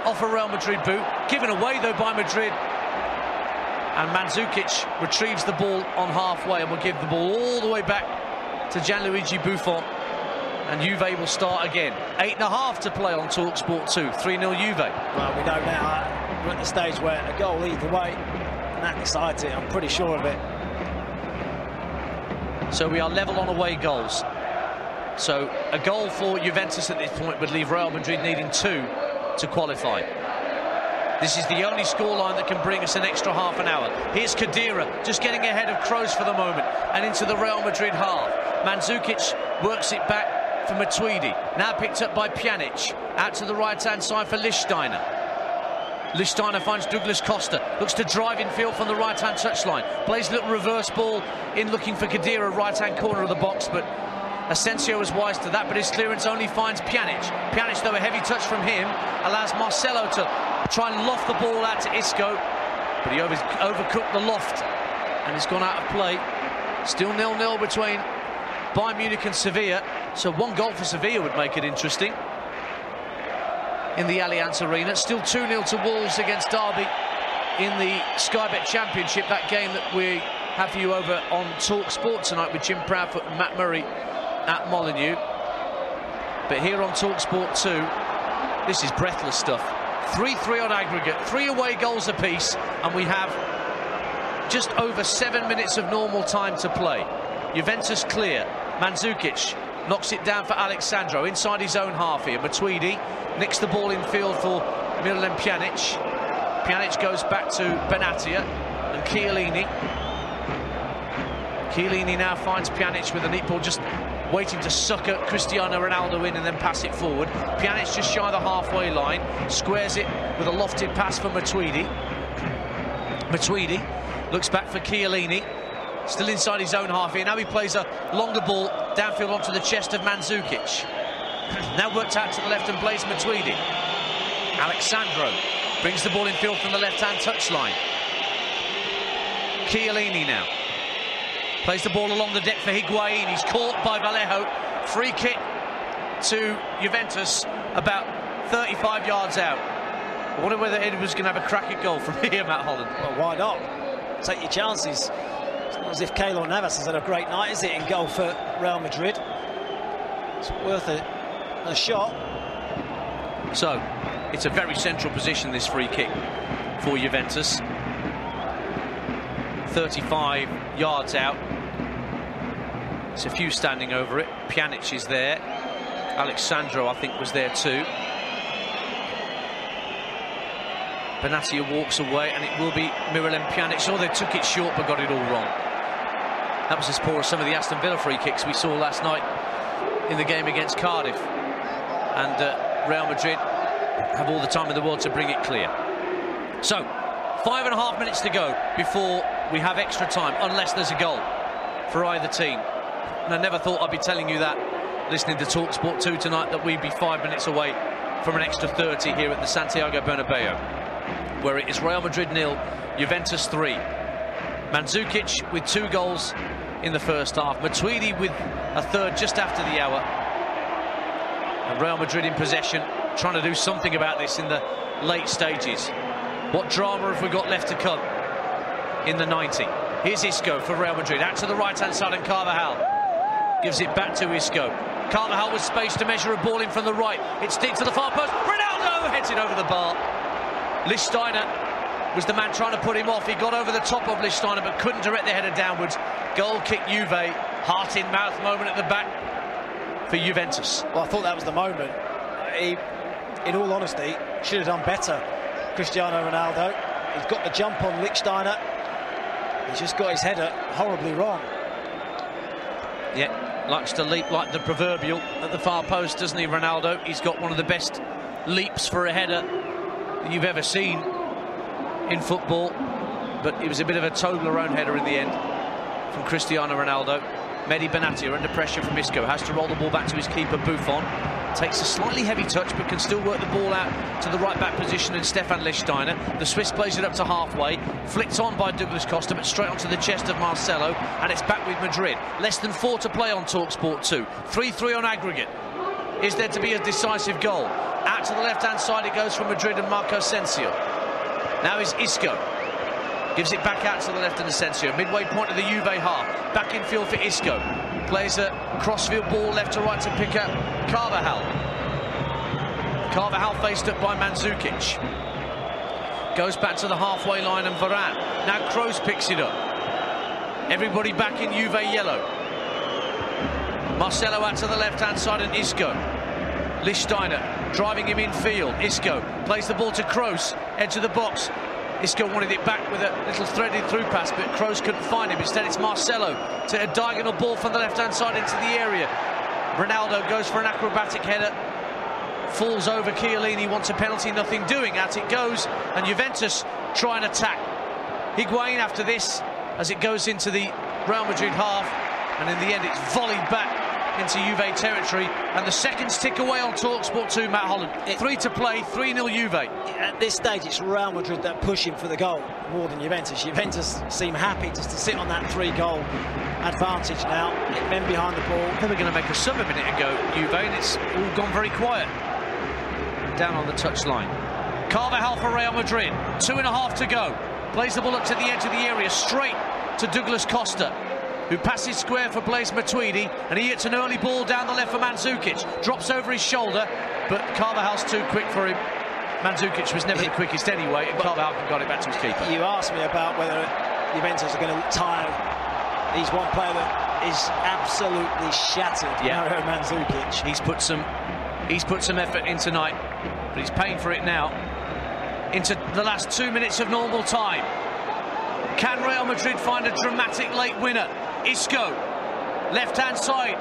off a Real Madrid boot. Given away, though, by Madrid. And Mandzukic retrieves the ball on halfway and will give the ball all the way back to Gianluigi Buffon. And Juve will start again. 8.5 to play on TalkSport 2. 3-0 Juve. Well, we know now we're at the stage where a goal either way, and that decides it. I'm pretty sure of it. So we are level on away goals. So a goal for Juventus at this point would leave Real Madrid needing 2 to qualify. This is the only scoreline that can bring us an extra half an hour. Here's Khedira just getting ahead of Kroos for the moment and into the Real Madrid half. Mandzukic works it back for Matuidi, now picked up by Pjanic, out to the right-hand side for Lichtsteiner. Lichtsteiner finds Douglas Costa, looks to drive in field from the right-hand touchline, plays a little reverse ball in looking for Khedira, right-hand corner of the box, but Asensio is wise to that, but his clearance only finds Pjanic. Pjanic, though, a heavy touch from him, allows Marcelo to try and loft the ball out to Isco, but he overcooked the loft, and it's gone out of play. Still 0-0 between Bayern Munich and Sevilla, so 1 goal for Sevilla would make it interesting in the Allianz Arena. Still 2-0 to Wolves against Derby in the Sky Bet Championship, that game that we have for you over on TalkSport tonight with Jim Proudfoot and Matt Murray at Molineux. But here on TalkSport 2, this is breathless stuff. 3-3 on aggregate, 3 away goals apiece, and we have just over 7 minutes of normal time to play. Juventus clear. Mandzukic knocks it down for Alexandro inside his own half here. Matuidi nicks the ball in field for Miralem Pjanic. Pjanic goes back to Benatia and Chiellini. Chiellini now finds Pjanic with a neat ball, just waiting to sucker Cristiano Ronaldo in and then pass it forward. Pjanic just shy of the halfway line, squares it with a lofted pass for Matuidi. Matuidi looks back for Chiellini. Still inside his own half here. Now he plays a longer ball downfield onto the chest of Mandzukic. Now worked out to the left and Blaise Matuidi. Alexandro brings the ball in field from the left-hand touchline. Chiellini now plays the ball along the deck for Higuain. He's caught by Vallejo. Free kick to Juventus about 35 yards out. I wonder whether Ed was going to have a crack at goal from here, Matt Holland. Well, why not? Take your chances. It's not as if Keylor Navas has had a great night, is it, in goal for Real Madrid? It's worth a shot. So, it's a very central position, this free kick for Juventus. 35 yards out. It's a few standing over it. Pjanic is there. Alexandro, I think, was there too. Benatia walks away, and it will be Miralem Pjanic. Oh, they took it short but got it all wrong. That was as poor as some of the Aston Villa free kicks we saw last night in the game against Cardiff. And Real Madrid have all the time in the world to bring it clear. So, 5.5 minutes to go before we have extra time, unless there's a goal for either team. And I never thought I'd be telling you that, listening to TalkSport 2 tonight, that we'd be 5 minutes away from an extra 30 here at the Santiago Bernabeu, where it is Real Madrid 0, Juventus 3. Mandzukic with 2 goals in the first half. Matuidi with a third just after the hour. And Real Madrid in possession, trying to do something about this in the late stages. What drama have we got left to come in the 90? Here's Isco for Real Madrid, out to the right-hand side, and Carvajal gives it back to Isco. Carvajal with space to measure a ball in from the right. It's deep to the far post. Ronaldo heads it over the bar. Lichtsteiner was the man trying to put him off. He got over the top of Lichtsteiner but couldn't direct the header downwards. Goal kick Juve. Heart in mouth moment at the back for Juventus. Well, I thought that was the moment. He, in all honesty, should have done better. Cristiano Ronaldo. He's got the jump on Lichtsteiner. He's just got his header horribly wrong. Yeah, likes to leap like the proverbial at the far post, doesn't he, Ronaldo? He's got one of the best leaps for a header that you've ever seen in football. But it was a bit of a Toblerone header in the end from Cristiano Ronaldo. Mehdi Benatia under pressure from Isco, has to roll the ball back to his keeper Buffon. Takes a slightly heavy touch but can still work the ball out to the right back position and Stefan Lichtsteiner. The Swiss plays it up to halfway, flicked on by Douglas Costa but straight onto the chest of Marcelo, and it's back with Madrid. Less than 4 to play on TalkSport 2. 3-3 on aggregate. Is there to be a decisive goal? Out to the left-hand side it goes from Madrid and Marco Asensio. Now is Isco. Gives it back out to the left of Asensio. Midway point of the Juve half. Back in field for Isco. Plays a crossfield ball left to right to pick up Carvajal. Carvajal faced up by Mandzukic. Goes back to the halfway line and Varane. Now Kroos picks it up. Everybody back in Juve yellow. Marcelo out to the left-hand side and Isco. Lichtsteiner driving him in field. Isco plays the ball to Kroos. Edge of the box. Isco wanted it back with a little threaded through pass, but Kroos couldn't find him. Instead, it's Marcelo to a diagonal ball from the left-hand side into the area. Ronaldo goes for an acrobatic header. Falls over Chiellini, wants a penalty, nothing doing. Out it goes, and Juventus try and attack. Higuain after this, as it goes into the Real Madrid half, and in the end, it's volleyed back into Juve territory, and the seconds tick away on TalkSport 2, Matt Holland. 3 to play, 3-0 Juve. At this stage, it's Real Madrid that are pushing for the goal more than Juventus. Juventus seem happy just to sit on that 3-goal advantage now. Get men behind the ball. They were going to make a sub a minute ago, Juve, and it's all gone very quiet. Down on the touchline. Carvajal for Real Madrid. 2.5 to go. Plays the ball up to the edge of the area, straight to Douglas Costa, who passes square for Blaise Matuidi, and he hits an early ball down the left for Mandzukic. Drops over his shoulder, but Carvajal's too quick for him. Mandzukic was never the quickest anyway, and Carvajal got it back to his keeper. You asked me about whether Juventus are going to tire. He's one player that is absolutely shattered. Yeah, Mandzukic. He's put some effort in tonight, but he's paying for it now. Into the last 2 minutes of normal time. Can Real Madrid find a dramatic late winner? Isco, left-hand side.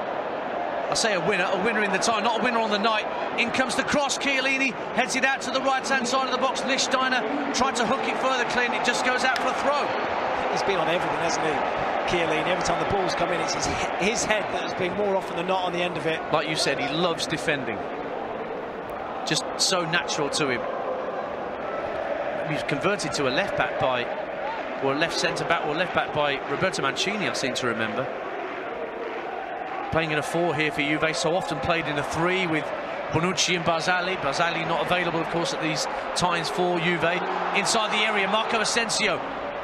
I say a winner in the time, not a winner on the night. In comes the cross, Chiellini heads it out to the right-hand side of the box. Lichtsteiner tried to hook it further clean, it just goes out for a throw. He's been on everything, hasn't he, Chiellini? Every time the ball's come in, it's his head that has been more often than not on the end of it. Like you said, he loves defending. Just so natural to him. He was converted to a left-back by... or a left centre-back or left-back by Roberto Mancini, I seem to remember. Playing in a 4 here for Juve, so often played in a 3 with Bonucci and Barzagli. Barzagli not available, of course, at these times for Juve. Inside the area, Marco Asensio,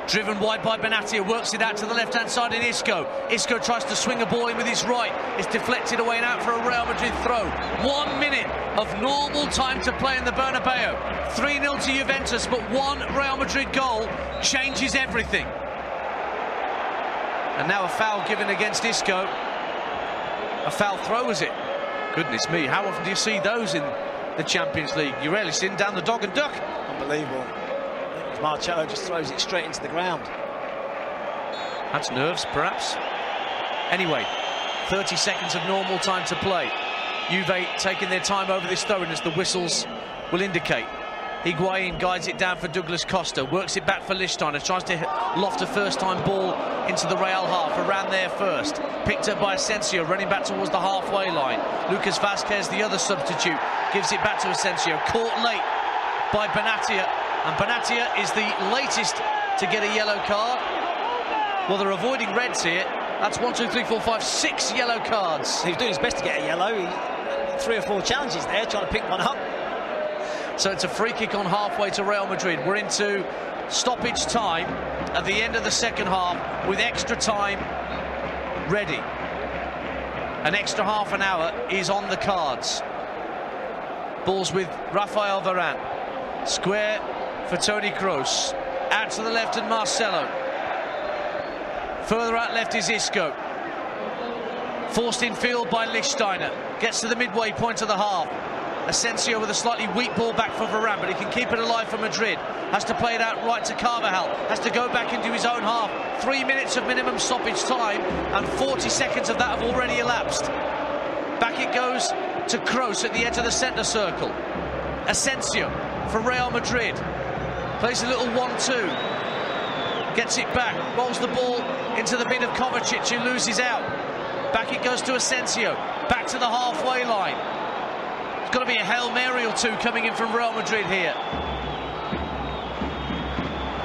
driven wide by Benatia, works it out to the left-hand side in Isco. Isco tries to swing a ball in with his right. It's deflected away and out for a Real Madrid throw. 1 minute of normal time to play in the Bernabeu. 3-0 to Juventus, but one Real Madrid goal changes everything. And now a foul given against Isco. A foul throw, is it? Goodness me, how often do you see those in the Champions League? You rarely see them down the dog and duck. Unbelievable. Marcelo just throws it straight into the ground. That's nerves, perhaps. Anyway, 30 seconds of normal time to play. Juve taking their time over this throw, and as the whistles will indicate. Higuain guides it down for Douglas Costa, works it back for Lichtsteiner, tries to loft a first-time ball into the Real half, around there first. Picked up by Asensio, running back towards the halfway line. Lucas Vazquez, the other substitute, gives it back to Asensio. Caught late by Benatia, and Benatia is the latest to get a yellow card. Well, they're avoiding reds here. That's 1, 2, 3, 4, 5, 6 yellow cards. He was doing his best to get a yellow. 3 or 4 challenges there, trying to pick one up. So it's a free kick on halfway to Real Madrid. We're into stoppage time at the end of the second half with extra time ready. An extra half an hour is on the cards. Ball's with Rafael Varane. Square for Toni Kroos. Out to the left and Marcelo. Further out left is Isco. Forced in field by Lichtsteiner. Gets to the midway point of the half. Asensio with a slightly weak ball back for Varane, but he can keep it alive for Madrid. Has to play it out right to Carvajal. Has to go back into his own half. 3 minutes of minimum stoppage time, and 40 seconds of that have already elapsed. Back it goes to Kroos at the edge of the centre circle. Asensio for Real Madrid. Plays a little 1-2. Gets it back. Rolls the ball into the bin of Kovacic, who loses out. Back it goes to Asensio. Back to the halfway line. It's got to be a Hail Mary or two coming in from Real Madrid here.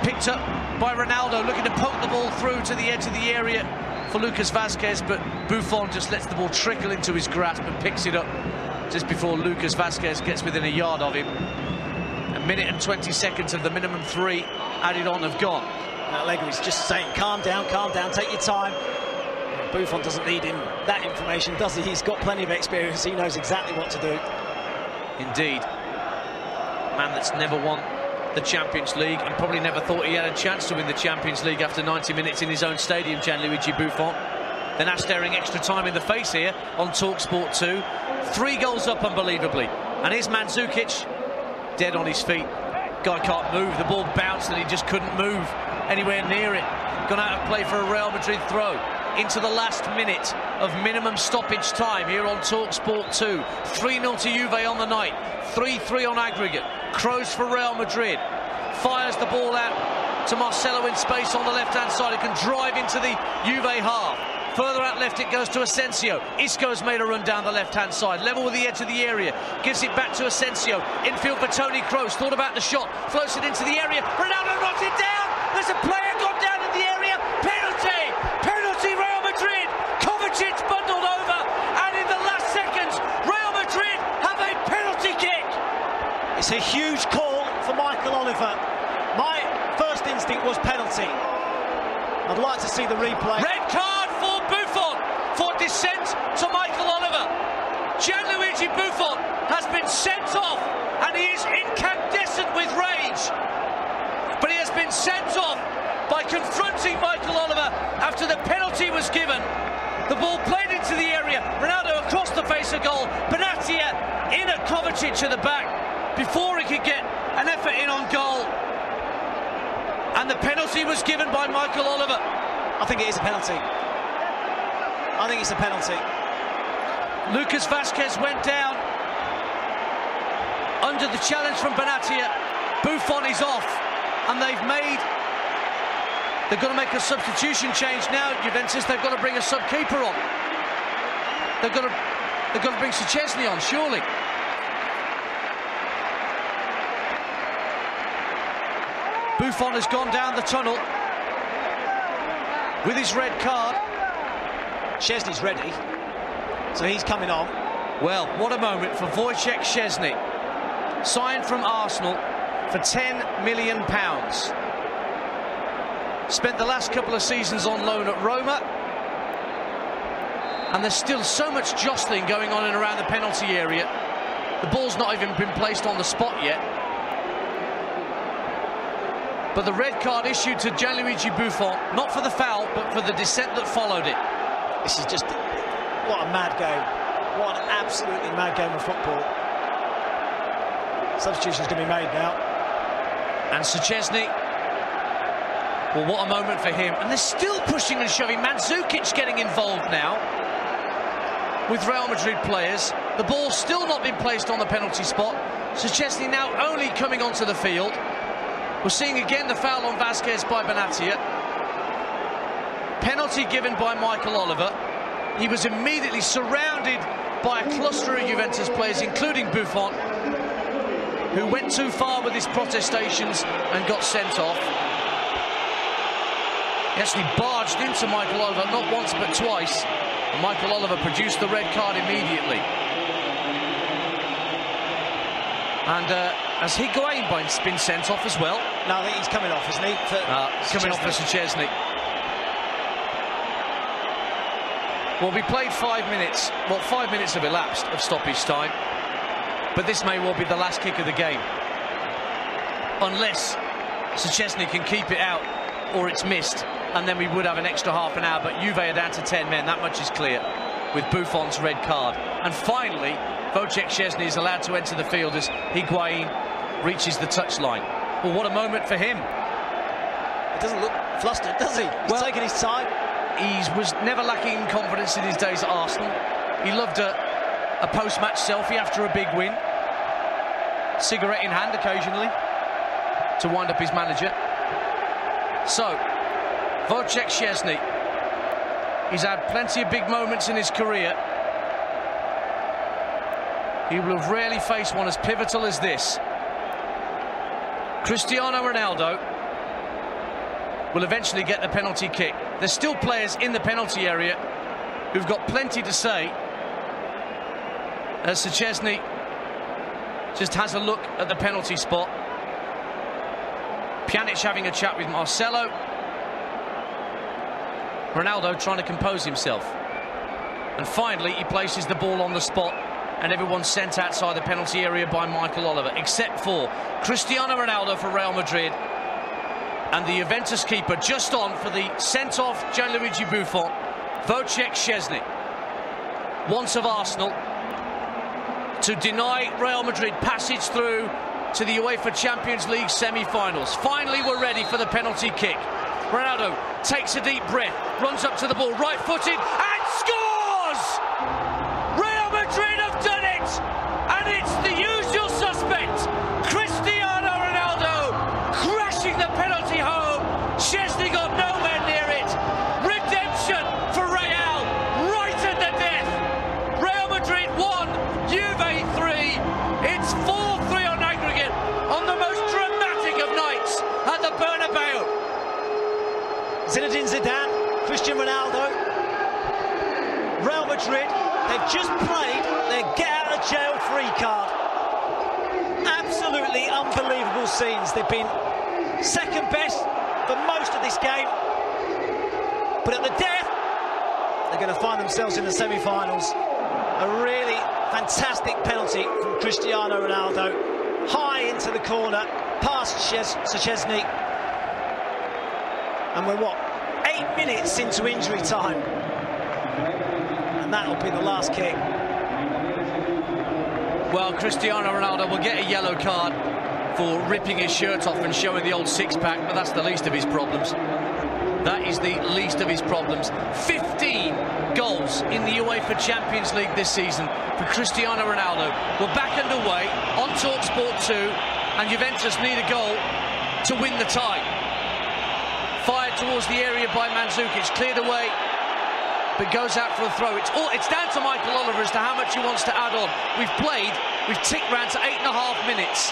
Picked up by Ronaldo, looking to poke the ball through to the edge of the area for Lucas Vázquez, but Buffon just lets the ball trickle into his grasp and picks it up just before Lucas Vázquez gets within a yard of him. A minute and 20 seconds of the minimum 3 added on have gone. Allegri's just saying, calm down, take your time. Buffon doesn't need him that information, does he? He's got plenty of experience. He knows exactly what to do. Indeed. Man that's never won the Champions League and probably never thought he had a chance to win the Champions League after 90 minutes in his own stadium, Gianluigi Buffon. Then are staring extra time in the face here on TalkSport 2. 3 goals up, unbelievably. And here's Mandzukic, dead on his feet. Guy can't move. The ball bounced and he just couldn't move anywhere near it. Gone out of play for a Real Madrid throw. Into the last minute of minimum stoppage time here on TalkSport 2. 3-0 to Juve on the night. 3-3 on aggregate. Kroos for Real Madrid. Fires the ball out to Marcelo in space on the left-hand side. He can drive into the Juve half. Further out left it goes to Asensio. Isco's made a run down the left-hand side. Level with the edge of the area. Gives it back to Asensio. Infield for Toni Kroos. Thought about the shot. Floats it into the area. Ronaldo knocks it down. There's a player gone down in the area. Penalty. Penalty Real Madrid. Kovacic bundled over. And in the last seconds, Real Madrid have a penalty kick. It's a huge call for Michael Oliver. My first instinct was penalty. I'd like to see the replay. Red card for Buffon for dissent to Michael Oliver. Gianluigi Buffon has been sent off and he is incandescent with rage. But he has been sent off by confronting Michael Oliver after the penalty was given. The ball played into the area. Ronaldo across the face of goal. Benatia in at Kovacic at the back before he could get an effort in on goal. And the penalty was given by Michael Oliver. I think it is a penalty. I think it's a penalty. Lucas Vázquez went down under the challenge from Benatia. Buffon is off, and they're going to make a substitution change now. Juventus, they've got to bring a sub-keeper on. They've got to bring Szczesny on, surely. Buffon has gone down the tunnel with his red card. Szczesny's ready, so he's coming on. Well, what a moment for Wojciech Szczesny. Signed from Arsenal for £10 million. Spent the last couple of seasons on loan at Roma. And there's still so much jostling going on in and around the penalty area. The ball's not even been placed on the spot yet. But the red card issued to Gianluigi Buffon, not for the foul, but for the dissent that followed it. This is just, what a mad game. What an absolutely mad game of football. Substitution's going to be made now. And Szczesny, well, what a moment for him. And they're still pushing and shoving. Mandzukic getting involved now with Real Madrid players. The ball's still not been placed on the penalty spot. Szczesny now only coming onto the field. We're seeing again the foul on Vázquez by Benatia. Penalty given by Michael Oliver. He was immediately surrounded by a cluster of Juventus players, including Buffon, who went too far with his protestations and got sent off. He actually barged into Michael Oliver, not once but twice, and Michael Oliver produced the red card immediately. And has Higuain been sent off as well? No, I think he's coming off, isn't he? Coming off for Szczesny. Well, we played 5 minutes. Well, 5 minutes have elapsed of stoppage time, but this may well be the last kick of the game, unless Szczesny can keep it out or it's missed, and then we would have an extra half an hour. But Juve are down to 10 men, that much is clear, with Buffon's red card. And finally, Wojciech Szczesny is allowed to enter the field as Higuain reaches the touchline. Well, what a moment for him. He doesn't look flustered, does he? He's taking his time. He was never lacking in confidence in his days at Arsenal. He loved a post-match selfie after a big win. Cigarette in hand occasionally to wind up his manager. So, Wojciech Szczesny, he's had plenty of big moments in his career. He will have rarely faced one as pivotal as this. Cristiano Ronaldo will eventually get the penalty kick. There's still players in the penalty area who've got plenty to say, as Szczesny just has a look at the penalty spot. Pjanic having a chat with Marcelo. Ronaldo trying to compose himself. And finally, he places the ball on the spot, and everyone's sent outside the penalty area by Michael Oliver, except for Cristiano Ronaldo for Real Madrid, and the Juventus keeper just on for the sent-off Gianluigi Buffon, Wojciech Szczesny, once of Arsenal, to deny Real Madrid passage through to the UEFA Champions League semi-finals. Finally, we're ready for the penalty kick. Ronaldo takes a deep breath, runs up to the ball, right-footed, and scores! Real Madrid have done it! And it's the usual suspect, Cristiano Ronaldo, crashing the penalty home. Szczesny got nowhere near it. Redemption for Real, right at the death. Real Madrid 1, Juve 3. It's 4-3 on aggregate on the most dramatic of nights at the Bernabeu. Zinedine Zidane, Cristiano Ronaldo, Real Madrid, they've just played their get-out-of-jail-free card. Absolutely unbelievable scenes. They've been second best for most of this game, but at the death, they're going to find themselves in the semi-finals. A really fantastic penalty from Cristiano Ronaldo, high into the corner, past Szczesny. And we're, what, 8 minutes into injury time. And that'll be the last kick. Well, Cristiano Ronaldo will get a yellow card for ripping his shirt off and showing the old six-pack, but that's the least of his problems. That is the least of his problems. 15 goals in the UEFA Champions League this season for Cristiano Ronaldo. We're back underway on TalkSport 2, and Juventus need a goal to win the tie. Fired towards the area by Mandzukic, cleared away, but goes out for a throw. It's down to Michael Oliver as to how much he wants to add on. We've ticked round to 8.5 minutes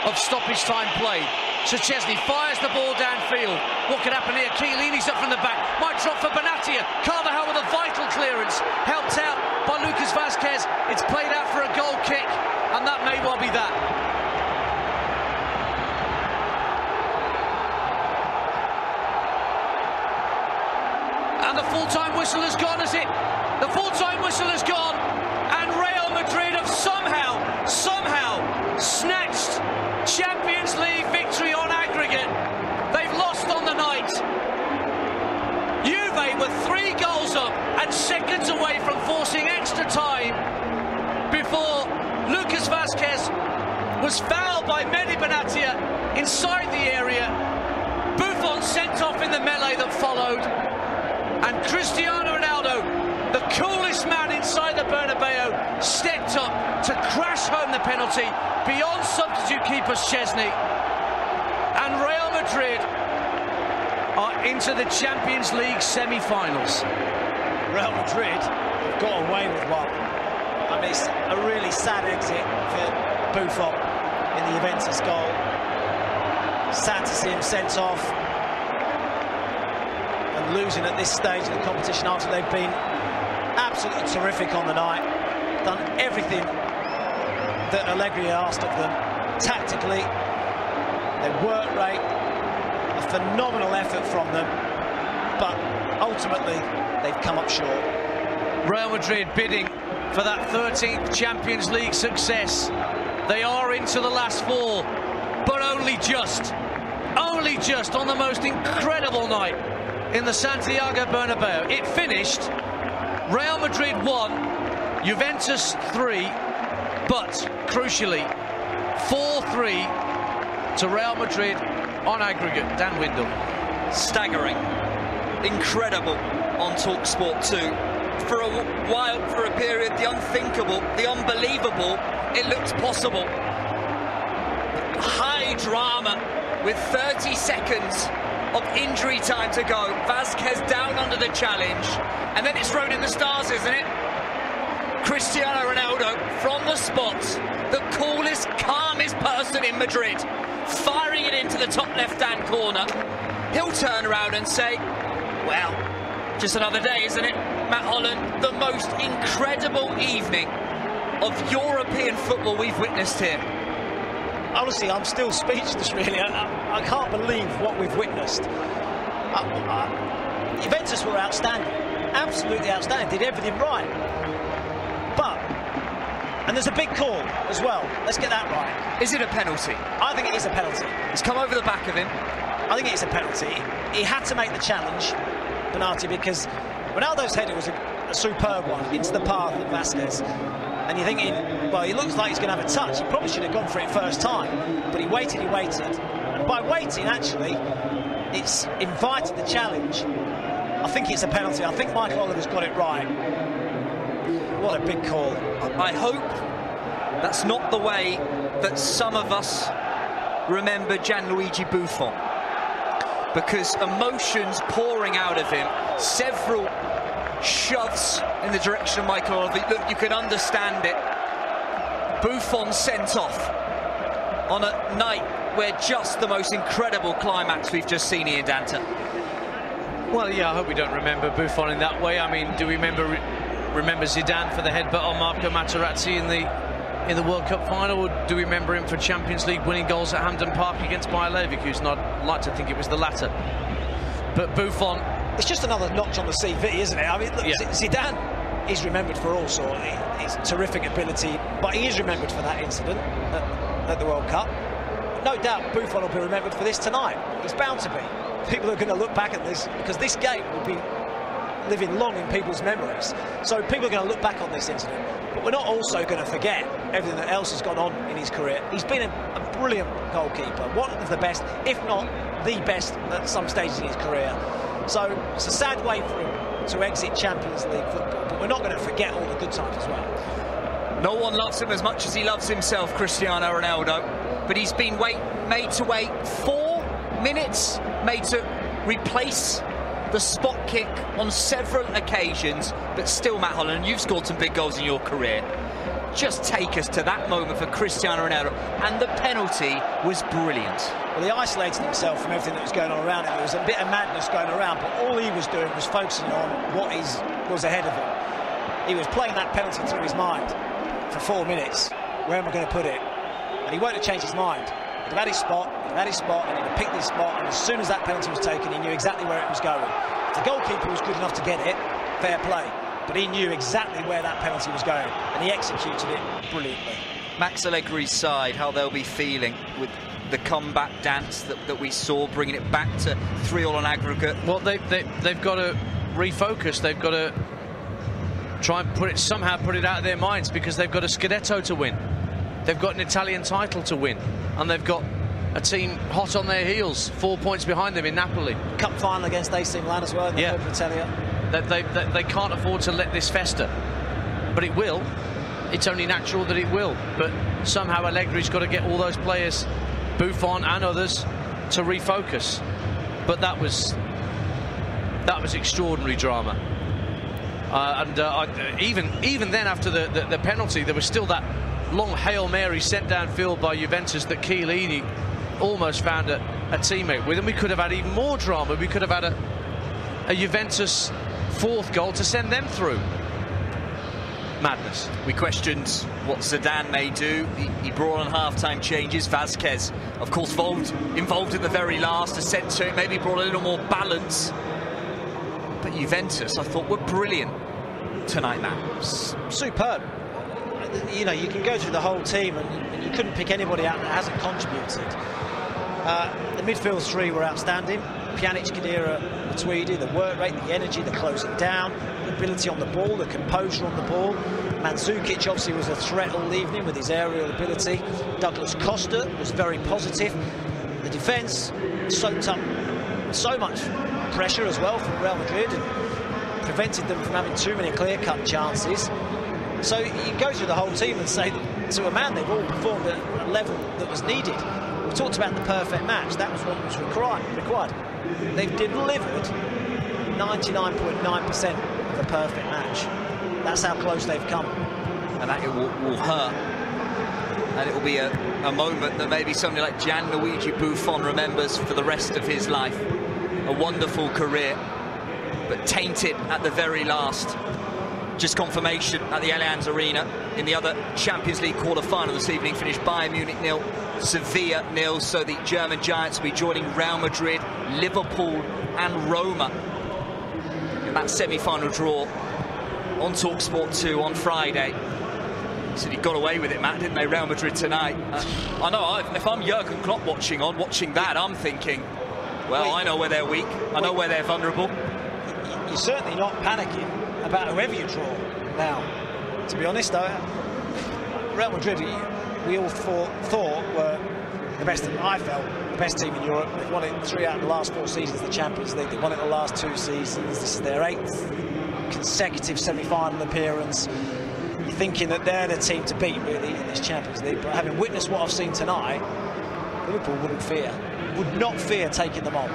of stoppage time played. Szczesny fires the ball downfield. What could happen here? Chiellini's up from the back. Might drop for Benatia. Carvajal with a vital clearance. Helped out by Lucas Vazquez. It's played out for a goal kick, and that may well be that. And the full-time whistle has gone, has it? The full-time whistle has gone, and Real Madrid have somehow snatched Champions League victory on aggregate. They've lost on the night. Juve were 3 goals up and seconds away from forcing extra time before Lucas Vazquez was fouled by Mehdi Benatia inside the area. Buffon sent off in the melee that followed. And Cristiano Ronaldo, the coolest man inside the Bernabeu, stepped up to crash home the penalty beyond substitute keeper Szczesny. And Real Madrid are into the Champions League semi-finals. Real Madrid have got away with one. I mean, it's a really sad exit for Buffon in the Juventus goal. Sad to see him sent off. losing at this stage of the competition after they've been absolutely terrific on the night, done everything that Allegri asked of them tactically. Their work rate, a phenomenal effort from them, but ultimately they've come up short. Real Madrid bidding for that 13th Champions League success. They are into the last four, but only just on the most incredible night in the Santiago Bernabeu. It finished Real Madrid 1, Juventus 3, but crucially 4-3 to Real Madrid on aggregate. Dan Windle. Staggering, incredible on TalkSport 2. For a while, for a period, the unthinkable, the unbelievable, it looked possible. High drama with 30 seconds of injury time to go. Vasquez down under the challenge, and then it's wrote in the stars, isn't it? Cristiano Ronaldo from the spot, the coolest, calmest person in Madrid, firing it into the top left-hand corner. He'll turn around and say, well, just another day, isn't it? Matt Holland, the most incredible evening of European football we've witnessed here. Honestly, I'm still speechless, really. I can't believe what we've witnessed. Juventus were outstanding, absolutely outstanding, did everything right. But, and there's a big call as well, let's get that right. Is it a penalty? I think it is a penalty. It's come over the back of him. I think it's a penalty. He had to make the challenge, penalty, because Ronaldo's header was a superb one into the path of Vasquez. And you're thinking, well, he looks like he's going to have a touch. He probably should have gone for it first time. But he waited. And by waiting, actually, it's invited the challenge. I think it's a penalty. I think Michael Oliver's got it right. What a big call. I hope that's not the way that some of us remember Gianluigi Buffon. Because emotions pouring out of him, several shoves in the direction of Michael Oliver. Look, you can understand it. Buffon sent off on a night where just the most incredible climax we've just seen, Ian Danter. Well, yeah, I hope we don't remember Buffon in that way. I mean, do we remember Zidane for the headbutt on Marco Materazzi in the World Cup final, or do we remember him for Champions League winning goals at Hampden Park against Bayer Leverkusen? I'd like to think it was the latter. But Buffon, it's just another notch on the CV, isn't it? I mean, look, yeah. Zidane is remembered for all sorts. His terrific ability, but he is remembered for that incident at the World Cup. No doubt Buffon will be remembered for this tonight. He's bound to be. People are going to look back at this, because this game will be living long in people's memories. So people are going to look back on this incident. But we're not also going to forget everything that else has gone on in his career. He's been a brilliant goalkeeper, one of the best, if not the best, at some stages in his career. So it's a sad way for him to exit Champions League football, but we're not going to forget all the good times as well. No one loves him as much as he loves himself, Cristiano Ronaldo, but he's been made to wait 4 minutes, made to replace the spot kick on several occasions, but still, Matt Holland, you've scored some big goals in your career. Just take us to that moment for Cristiano Ronaldo, and the penalty was brilliant. Well, he isolated himself from everything that was going on around him. There was a bit of madness going around, but all he was doing was focusing on what was ahead of him. He was playing that penalty through his mind for 4 minutes. Where am I going to put it? And he won't have changed his mind. He'd have had his spot, and he'd have picked his spot, and as soon as that penalty was taken, he knew exactly where it was going. If the goalkeeper was good enough to get it, fair play. But he knew exactly where that penalty was going, and he executed it brilliantly. Max Allegri's side, how they'll be feeling with the comeback dance that we saw, bringing it back to 3-3 on aggregate. Well, they've got to refocus. They've got to try and somehow put it out of their minds, because they've got a Scudetto to win. They've got an Italian title to win, and they've got a team hot on their heels, 4 points behind them in Napoli. Cup final against AC Milan as well in the Coppa Italia. They can't afford to let this fester, but it will. It's only natural that it will. But somehow Allegri's got to get all those players, Buffon and others, to refocus. But that was extraordinary drama. Even then, after the penalty, there was still that long Hail Mary sent downfield by Juventus that Chiellini almost found a teammate with, and we could have had even more drama. We could have had a Juventus fourth goal to send them through. Madness. We questioned what Zidane may do. He brought on half-time changes. Vázquez, of course, involved at the very last, a centre, maybe brought a little more balance. But Juventus, I thought, were brilliant tonight, Matt. Superb. You know, you can go through the whole team and you couldn't pick anybody out that hasn't contributed. The midfield three were outstanding. Pjanic, Khedira, Matuidi, the work rate, the energy, the closing down, the ability on the ball, the composure on the ball. Mandzukic obviously was a threat all evening with his aerial ability. Douglas Costa was very positive. The defence soaked up so much pressure as well from Real Madrid and prevented them from having too many clear-cut chances. So you can go through the whole team and say that to a man they've all performed at a level that was needed. We talked about the perfect match. That was what was required. They've delivered 99.9% of a perfect match. That's how close they've come. And that it will hurt. And it will be a moment that maybe somebody like Gianluigi Buffon remembers for the rest of his life. A wonderful career, but tainted at the very last. Just confirmation at the Allianz Arena. In the other Champions League quarter-final this evening, finished Bayern Munich 0, Sevilla 0. So the German Giants will be joining Real Madrid, Liverpool and Roma in that semi-final draw on TalkSport 2 on Friday. So he got away with it, Matt, didn't they? Real Madrid tonight. I know, if I'm Jurgen Klopp watching that, I'm thinking, well, I know where they're weak. I know where they're vulnerable. You're certainly not panicking about whoever you draw now. To be honest, though, Real Madrid, we all thought were the best. I felt the best team in Europe. They've won it 3 out of the last 4 seasons of the Champions League. They've won it the last 2 seasons. This is their 8th consecutive semi-final appearance. You're thinking that they're the team to beat, really, in this Champions League. But having witnessed what I've seen tonight, Liverpool would not fear taking them on.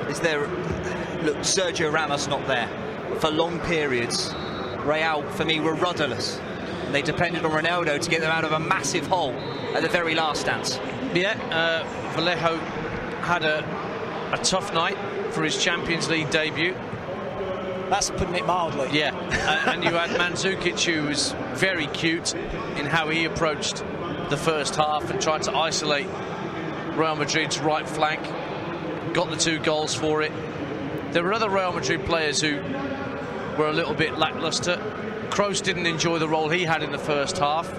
Is there... Look, Sergio Ramos not there. For long periods, Real, for me, were rudderless. And they depended on Ronaldo to get them out of a massive hole at the very last dance. Yeah, Vallejo had a tough night for his Champions League debut. That's putting it mildly. Yeah, and you had Mandzukic, who was very cute in how he approached the first half and tried to isolate Real Madrid's right flank. Got the 2 goals for it. There were other Real Madrid players who were a little bit lacklustre. Kroos didn't enjoy the role he had in the first half.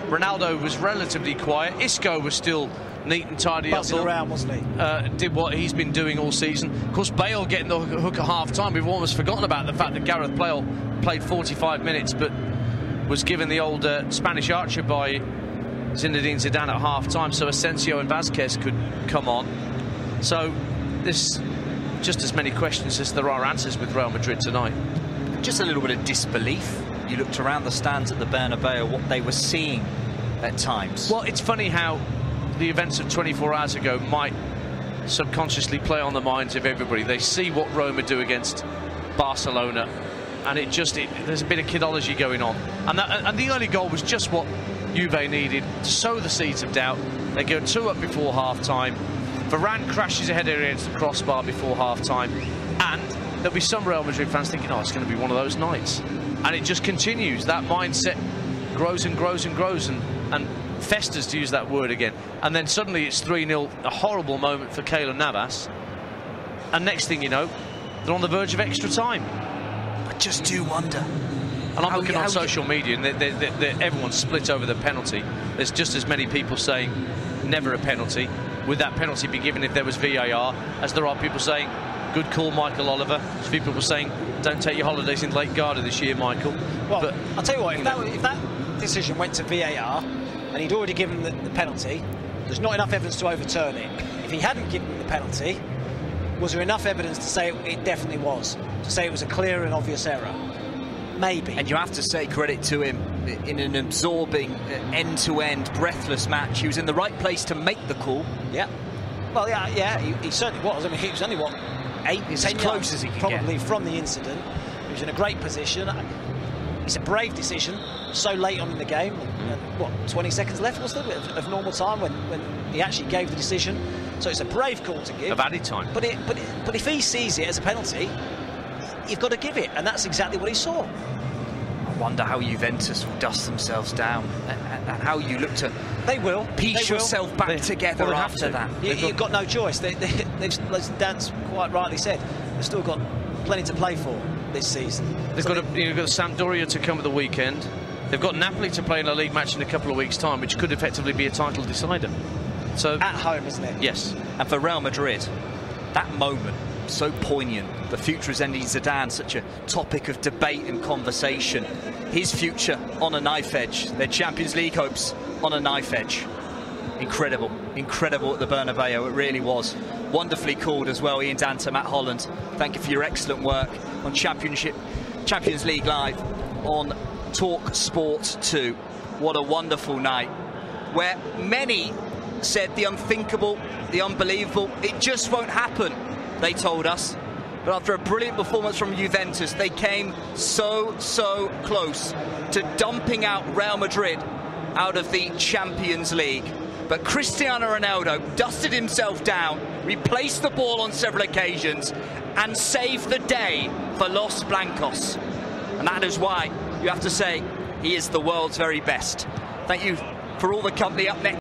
Ronaldo was relatively quiet. Isco was still neat and tidy. Buzzing around, wasn't he? Did what he's been doing all season. Of course, Bale getting the hook at half-time. We've almost forgotten about the fact that Gareth Bale played 45 minutes, but was given the old Spanish archer by Zinedine Zidane at half-time, so Asensio and Vázquez could come on. So there's just as many questions as there are answers with Real Madrid tonight. Just a little bit of disbelief. You looked around the stands at the Bernabeu, what they were seeing at times. Well, it's funny how the events of 24 hours ago might subconsciously play on the minds of everybody. They see what Roma do against Barcelona, and there's a bit of kidology going on. And the early goal was just what Juve needed to sow the seeds of doubt. They go 2 up before half-time. Varane crashes a header against the crossbar before half-time, and there'll be some Real Madrid fans thinking, oh, it's going to be one of those nights. And it just continues. That mindset grows and grows and grows and festers, to use that word again. And then suddenly it's 3-0, a horrible moment for Keylor Navas. And next thing you know, they're on the verge of extra time. I just do wonder. And I'm looking on social media, and everyone's split over the penalty. There's just as many people saying never a penalty. Would that penalty be given if there was VAR? As there are people saying, good call, Michael Oliver. There's a few people saying, don't take your holidays in Lake Garda this year, Michael. Well, but I'll tell you what, if that decision went to VAR and he'd already given the penalty, there's not enough evidence to overturn it. If he hadn't given the penalty, was there enough evidence to say it definitely was? To say it was a clear and obvious error? Maybe. And you have to say credit to him in an absorbing, end-to-end, breathless match. He was in the right place to make the call. Yeah. Well, yeah, he certainly was. I mean, he was only, what, 8, 10 close as he could probably get from the incident. He was in a great position. It's a brave decision so late on in the game. And what, 20 seconds left, was there, of normal time when he actually gave the decision? So it's a brave call to give. Of added time. But But if he sees it as a penalty, you've got to give it, and that's exactly what he saw. I wonder how Juventus will dust themselves down, and how you look to piece yourself back together after that. You've got no choice. They've, as Dan's quite rightly said, they've still got plenty to play for this season. They've got Sampdoria to come at the weekend. They've got Napoli to play in a league match in a couple of weeks' time, which could effectively be a title decider. So at home, isn't it? Yes. And for Real Madrid, that moment, so poignant. The future of Zinedine Zidane, such a topic of debate and conversation. His future on a knife edge. Their Champions League hopes on a knife edge. Incredible, incredible at the Bernabeu. It really was. Wonderfully called as well, Ian Danta, Matt Holland. Thank you for your excellent work on Champions League Live on Talk Sport 2. What a wonderful night, where many said the unthinkable, the unbelievable. It just won't happen, they told us. But after a brilliant performance from Juventus, they came so close to dumping out Real Madrid out of the Champions League. But Cristiano Ronaldo dusted himself down, replaced the ball on several occasions, and saved the day for Los Blancos. And that is why you have to say he is the world's very best. Thank you for all the company. Up next.